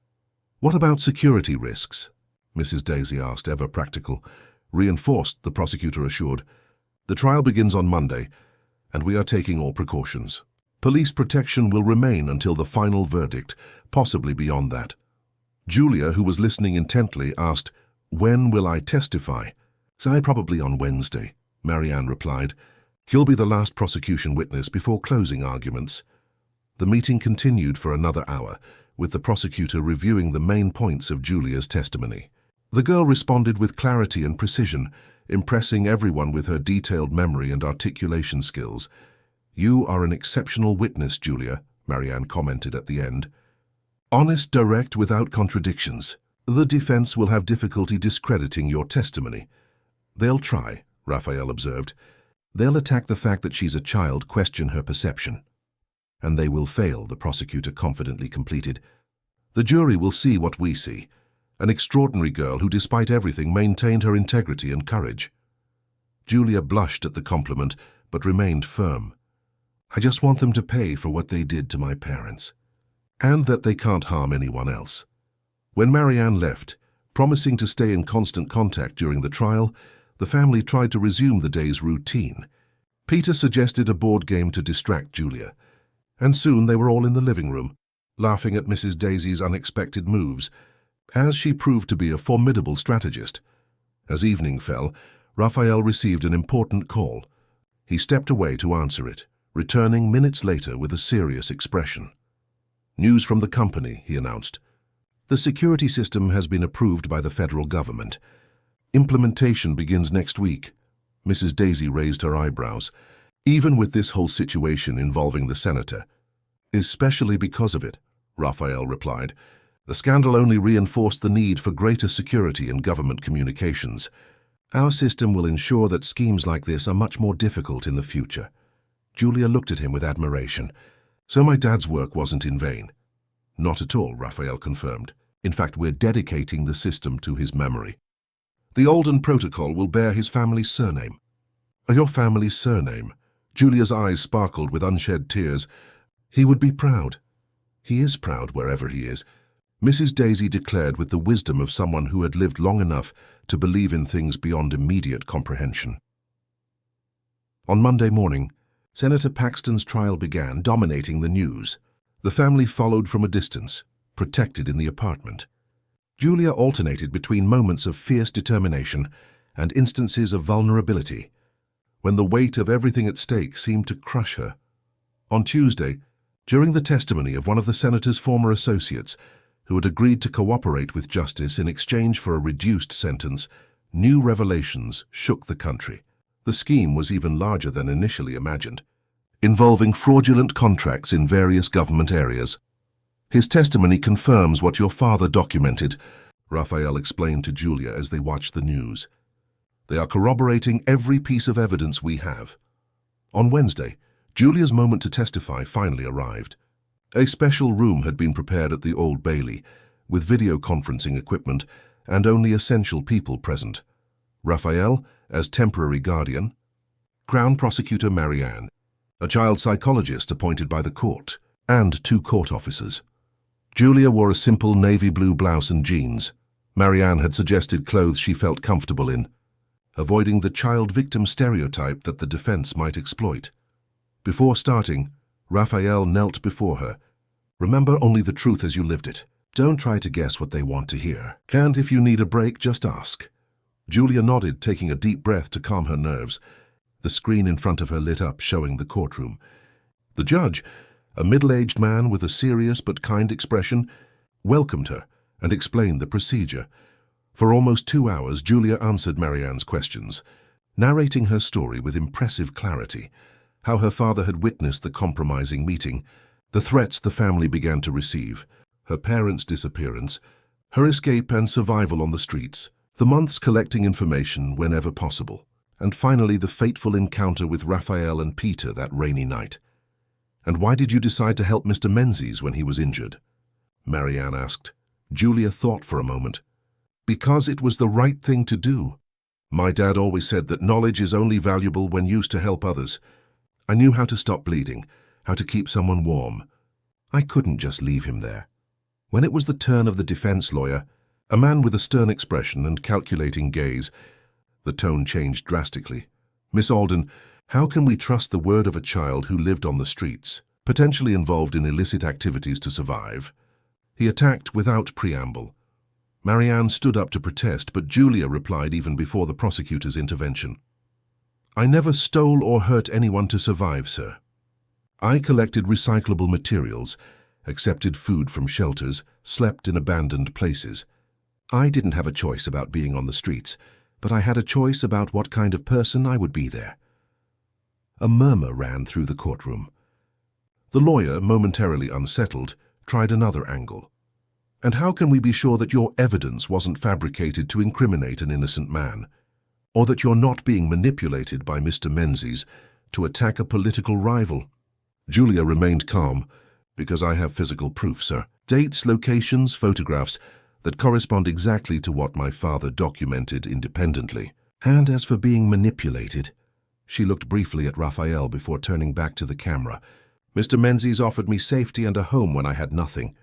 "What about security risks?" Mrs. Daisy asked, ever practical. "Reinforced," the prosecutor assured. "The trial begins on Monday, and we are taking all precautions. Police protection will remain until the final verdict, possibly beyond that." Julia, who was listening intently, asked, "When will I testify?" "Probably on Wednesday," Marianne replied. "He'll be the last prosecution witness before closing arguments." The meeting continued for another hour, with the prosecutor reviewing the main points of Julia's testimony. The girl responded with clarity and precision, impressing everyone with her detailed memory and articulation skills. "You are an exceptional witness, Julia," Marianne commented at the end. "Honest, direct, without contradictions. The defense will have difficulty discrediting your testimony." "They'll try," Raphael observed. "They'll attack the fact that she's a child, question her perception." "And they will fail," the prosecutor confidently completed. "The jury will see what we see. An extraordinary girl who, despite everything, maintained her integrity and courage." Julia blushed at the compliment, but remained firm. "I just want them to pay for what they did to my parents, and that they can't harm anyone else." When Marianne left, promising to stay in constant contact during the trial, the family tried to resume the day's routine. Peter suggested a board game to distract Julia, and soon they were all in the living room, laughing at Mrs. Daisy's unexpected moves, as she proved to be a formidable strategist. As evening fell, Raphael received an important call. He stepped away to answer it, returning minutes later with a serious expression. "News from the company," he announced. "The security system has been approved by the federal government. Implementation begins next week." Mrs. Daisy raised her eyebrows. "Even with this whole situation involving the senator." "Especially because of it," Raphael replied. The scandal only reinforced the need for greater security in government communications. Our system will ensure that schemes like this are much more difficult in the future. Julia looked at him with admiration. So my dad's work wasn't in vain. Not at all, Raphael confirmed. In fact, we're dedicating the system to his memory. The Alden Protocol will bear his family's surname. Your family's surname? Julia's eyes sparkled with unshed tears. He would be proud. He is proud wherever he is. Mrs. Daisy declared with the wisdom of someone who had lived long enough to believe in things beyond immediate comprehension. On Monday morning, Senator Paxton's trial began, dominating the news. The family followed from a distance, protected in the apartment. Julia alternated between moments of fierce determination and instances of vulnerability, when the weight of everything at stake seemed to crush her. On Tuesday, during the testimony of one of the senator's former associates, who had agreed to cooperate with justice in exchange for a reduced sentence, new revelations shook the country. The scheme was even larger than initially imagined, involving fraudulent contracts in various government areas. His testimony confirms what your father documented, Raphael explained to Julia as they watched the news. They are corroborating every piece of evidence we have. On Wednesday, Julia's moment to testify finally arrived. A special room had been prepared at the Old Bailey, with video conferencing equipment and only essential people present. Raphael, as temporary guardian, Crown Prosecutor Marianne, a child psychologist appointed by the court, and 2 court officers. Julia wore a simple navy blue blouse and jeans. Marianne had suggested clothes she felt comfortable in, avoiding the child victim stereotype that the defense might exploit. Before starting, Raphael knelt before her. Remember only the truth as you lived it. Don't try to guess what they want to hear. And if you need a break, just ask. Julia nodded, taking a deep breath to calm her nerves. The screen in front of her lit up, showing the courtroom. The judge, a middle-aged man with a serious but kind expression, welcomed her and explained the procedure. For almost 2 hours, Julia answered Marianne's questions, narrating her story with impressive clarity. How her father had witnessed the compromising meeting, the threats the family began to receive, her parents' disappearance, her escape and survival on the streets, the months collecting information whenever possible, and finally the fateful encounter with Raphael and Peter that rainy night. "And why did you decide to help Mr. Menzies when he was injured?" Marianne asked. Julia thought for a moment. "Because it was the right thing to do. My dad always said that knowledge is only valuable when used to help others. I knew how to stop bleeding, how to keep someone warm. I couldn't just leave him there." When it was the turn of the defense lawyer, a man with a stern expression and calculating gaze, the tone changed drastically. "Miss Alden, how can we trust the word of a child who lived on the streets, potentially involved in illicit activities to survive?" He attacked without preamble. Marianne stood up to protest, but Julia replied even before the prosecutor's intervention. "I never stole or hurt anyone to survive, sir. I collected recyclable materials, accepted food from shelters, slept in abandoned places. I didn't have a choice about being on the streets, but I had a choice about what kind of person I would be there." A murmur ran through the courtroom. The lawyer, momentarily unsettled, tried another angle. "And how can we be sure that your evidence wasn't fabricated to incriminate an innocent man? Or that you're not being manipulated by Mr. Menzies to attack a political rival?" Julia remained calm. "Because I have physical proof, sir. Dates, locations, photographs that correspond exactly to what my father documented independently. And as for being manipulated," she looked briefly at Raphael before turning back to the camera. "Mr. Menzies offered me safety and a home when I had nothing.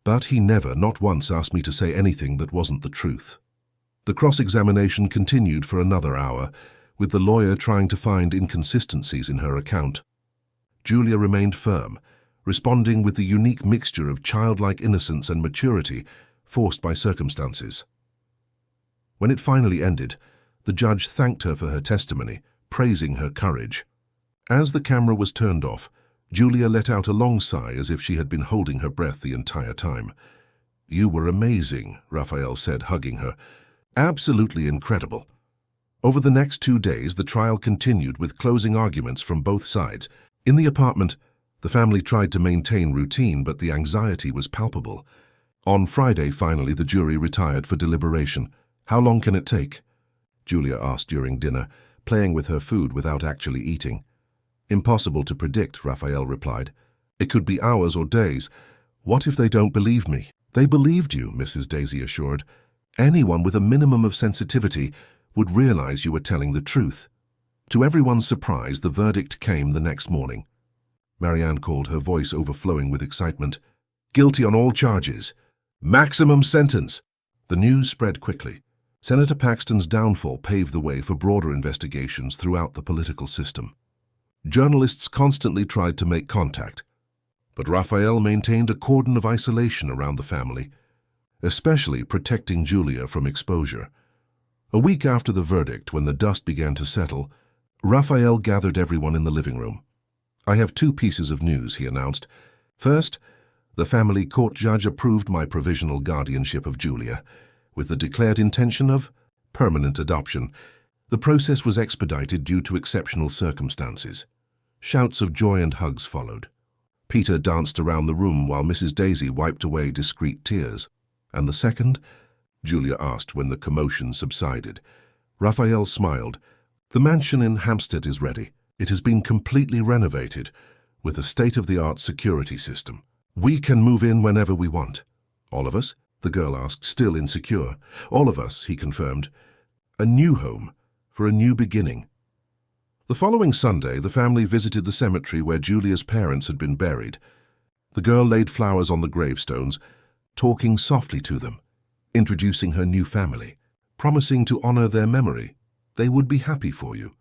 But he never, not once, asked me to say anything that wasn't the truth." The cross-examination continued for another hour, with the lawyer trying to find inconsistencies in her account. Julia remained firm, responding with the unique mixture of childlike innocence and maturity forced by circumstances. When it finally ended, the judge thanked her for her testimony, praising her courage. As the camera was turned off, Julia let out a long sigh as if she had been holding her breath the entire time. "You were amazing," Raphael said, hugging her. "Absolutely incredible." Over the next 2 days, the trial continued with closing arguments from both sides. In the apartment, the family tried to maintain routine, but the anxiety was palpable. On Friday, finally, the jury retired for deliberation. How long can it take? Julia asked during dinner, playing with her food without actually eating. Impossible to predict, Raphael replied. It could be hours or days. What if they don't believe me? They believed you, Mrs. Daisy assured. Anyone with a minimum of sensitivity would realize you were telling the truth. To everyone's surprise, the verdict came the next morning. Marianne called, her voice overflowing with excitement. Guilty on all charges. Maximum sentence. The news spread quickly. Senator Paxton's downfall paved the way for broader investigations throughout the political system. Journalists constantly tried to make contact, but Raphael maintained a cordon of isolation around the family, especially protecting Julia from exposure. A week after the verdict, when the dust began to settle, Raphael gathered everyone in the living room. I have 2 pieces of news, he announced. First, the family court judge approved my provisional guardianship of Julia, with the declared intention of permanent adoption. The process was expedited due to exceptional circumstances. Shouts of joy and hugs followed. Peter danced around the room while Mrs. Daisy wiped away discreet tears. And the second? Julia asked when the commotion subsided. Raphael smiled. The mansion in Hampstead is ready. It has been completely renovated, with a state-of-the-art security system. We can move in whenever we want. All of us? The girl asked, still insecure. All of us, he confirmed. A new home, for a new beginning. The following Sunday, the family visited the cemetery where Julia's parents had been buried. The girl laid flowers on the gravestones, talking softly to them, introducing her new family, promising to honor their memory. They would be happy for you.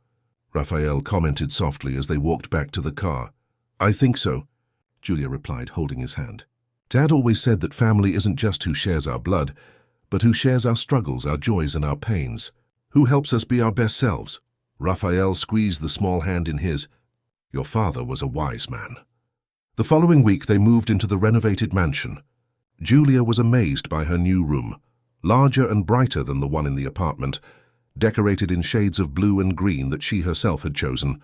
Raphael commented softly as they walked back to the car. I think so, Julia replied, holding his hand. Dad always said that family isn't just who shares our blood, but who shares our struggles, our joys, and our pains. Who helps us be our best selves. Raphael squeezed the small hand in his. Your father was a wise man. The following week they moved into the renovated mansion. Julia was amazed by her new room, larger and brighter than the one in the apartment, decorated in shades of blue and green that she herself had chosen.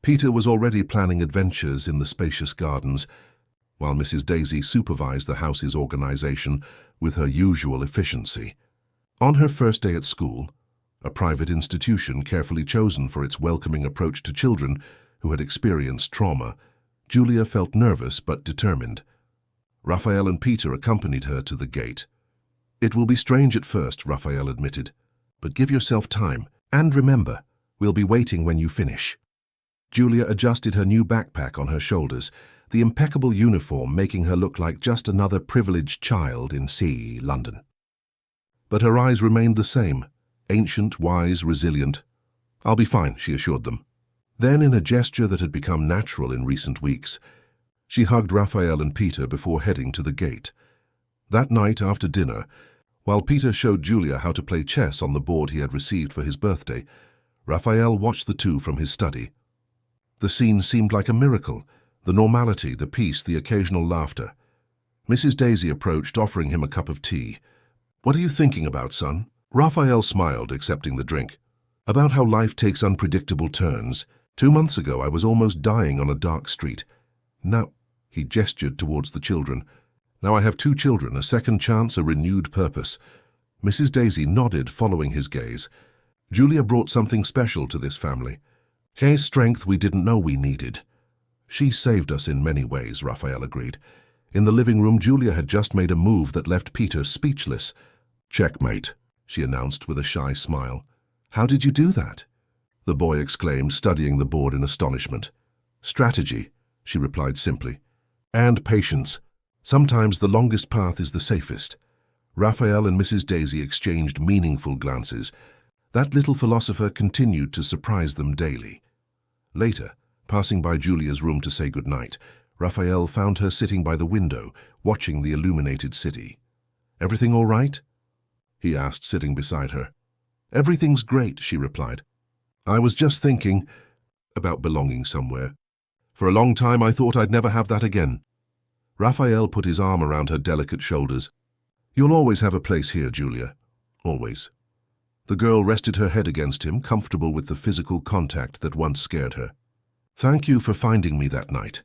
Peter was already planning adventures in the spacious gardens, while Mrs. Daisy supervised the house's organization with her usual efficiency. On her first day at school, a private institution carefully chosen for its welcoming approach to children who had experienced trauma, Julia felt nervous but determined. Raphael and Peter accompanied her to the gate. It will be strange at first, Raphael admitted, but give yourself time, and remember, we'll be waiting when you finish. Julia adjusted her new backpack on her shoulders, the impeccable uniform making her look like just another privileged child in London. But her eyes remained the same, ancient, wise, resilient. I'll be fine, she assured them. Then, in a gesture that had become natural in recent weeks, she hugged Raphael and Peter before heading to the gate. That night after dinner, while Peter showed Julia how to play chess on the board he had received for his birthday, Raphael watched the two from his study. The scene seemed like a miracle, the normality, the peace, the occasional laughter. Mrs. Daisy approached, offering him a cup of tea. What are you thinking about, son? Raphael smiled, accepting the drink. About how life takes unpredictable turns. 2 months ago, I was almost dying on a dark street. Now, he gestured towards the children. Now I have 2 children, a second chance, a renewed purpose. Mrs. Daisy nodded, following his gaze. Julia brought something special to this family. A strength we didn't know we needed. She saved us in many ways, Raphael agreed. In the living room, Julia had just made a move that left Peter speechless. Checkmate, she announced with a shy smile. How did you do that? The boy exclaimed, studying the board in astonishment. Strategy, she replied simply. And patience. Sometimes the longest path is the safest. Raphael and Mrs. Daisy exchanged meaningful glances. That little philosopher continued to surprise them daily. Later, passing by Julia's room to say goodnight, Raphael found her sitting by the window, watching the illuminated city. Everything all right? He asked, sitting beside her. Everything's great, she replied. I was just thinking about belonging somewhere. For a long time I thought I'd never have that again. Raphael put his arm around her delicate shoulders. You'll always have a place here, Julia. Always. The girl rested her head against him, comfortable with the physical contact that once scared her. Thank you for finding me that night.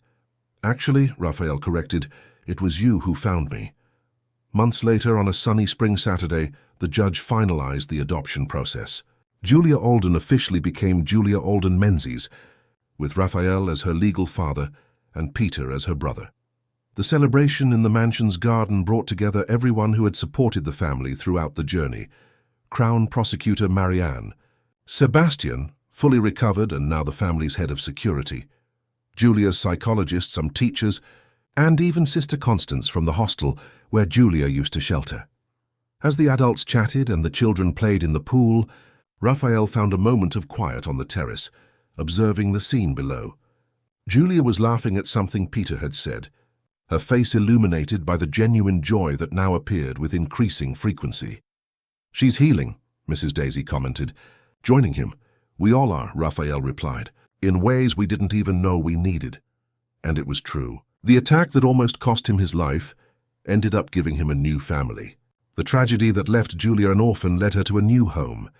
Actually, Raphael corrected, it was you who found me. Months later, on a sunny spring Saturday, the judge finalized the adoption process. Julia Alden officially became Julia Alden Menzies, with Raphael as her legal father and Peter as her brother. The celebration in the mansion's garden brought together everyone who had supported the family throughout the journey. Crown Prosecutor Marianne, Sebastian, fully recovered and now the family's head of security, Julia's psychologist, some teachers, and even Sister Constance from the hostel where Julia used to shelter. As the adults chatted and the children played in the pool, Raphael found a moment of quiet on the terrace, observing the scene below. Julia was laughing at something Peter had said, her face illuminated by the genuine joy that now appeared with increasing frequency. "She's healing," Mrs. Daisy commented. "Joining him. We all are," Raphael replied, "in ways we didn't even know we needed." And it was true. The attack that almost cost him his life ended up giving him a new family. The tragedy that left Julia an orphan led her to a new home.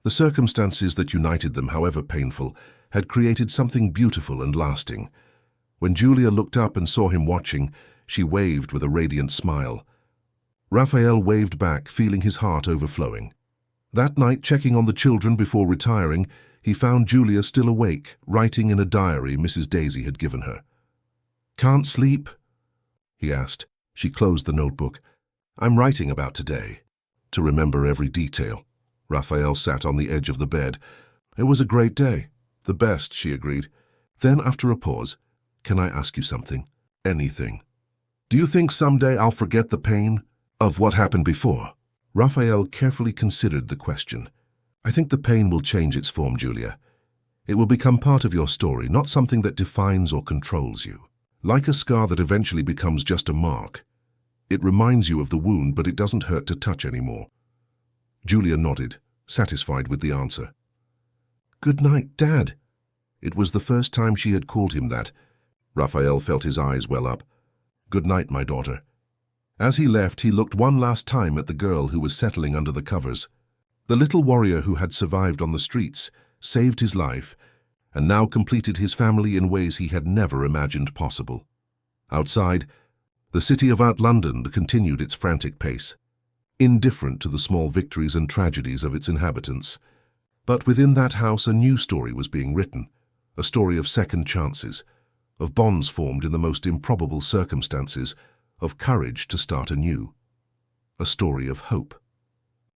The circumstances that united them, however painful, had created something beautiful and lasting. When Julia looked up and saw him watching, she waved with a radiant smile. Raphael waved back, feeling his heart overflowing. That night, checking on the children before retiring, he found Julia still awake, writing in a diary Mrs. Daisy had given her. "Can't sleep?" he asked. She closed the notebook. "I'm writing about today." To remember every detail. Raphael sat on the edge of the bed. "It was a great day. The best," she agreed. Then, after a pause, "Can I ask you something?" "Anything." "Do you think someday I'll forget the pain of what happened before?" Raphael carefully considered the question. "I think the pain will change its form, Julia. It will become part of your story, not something that defines or controls you. Like a scar that eventually becomes just a mark. It reminds you of the wound, but it doesn't hurt to touch anymore." Julia nodded, satisfied with the answer. "Good night, Dad." It was the first time she had called him that. Raphael felt his eyes well up. "Good night, my daughter." As he left, he looked one last time at the girl who was settling under the covers. The little warrior who had survived on the streets, saved his life, and now completed his family in ways he had never imagined possible. Outside, the city of London continued its frantic pace, indifferent to the small victories and tragedies of its inhabitants. But within that house a new story was being written, a story of second chances, of bonds formed in the most improbable circumstances, of courage to start anew. A story of hope.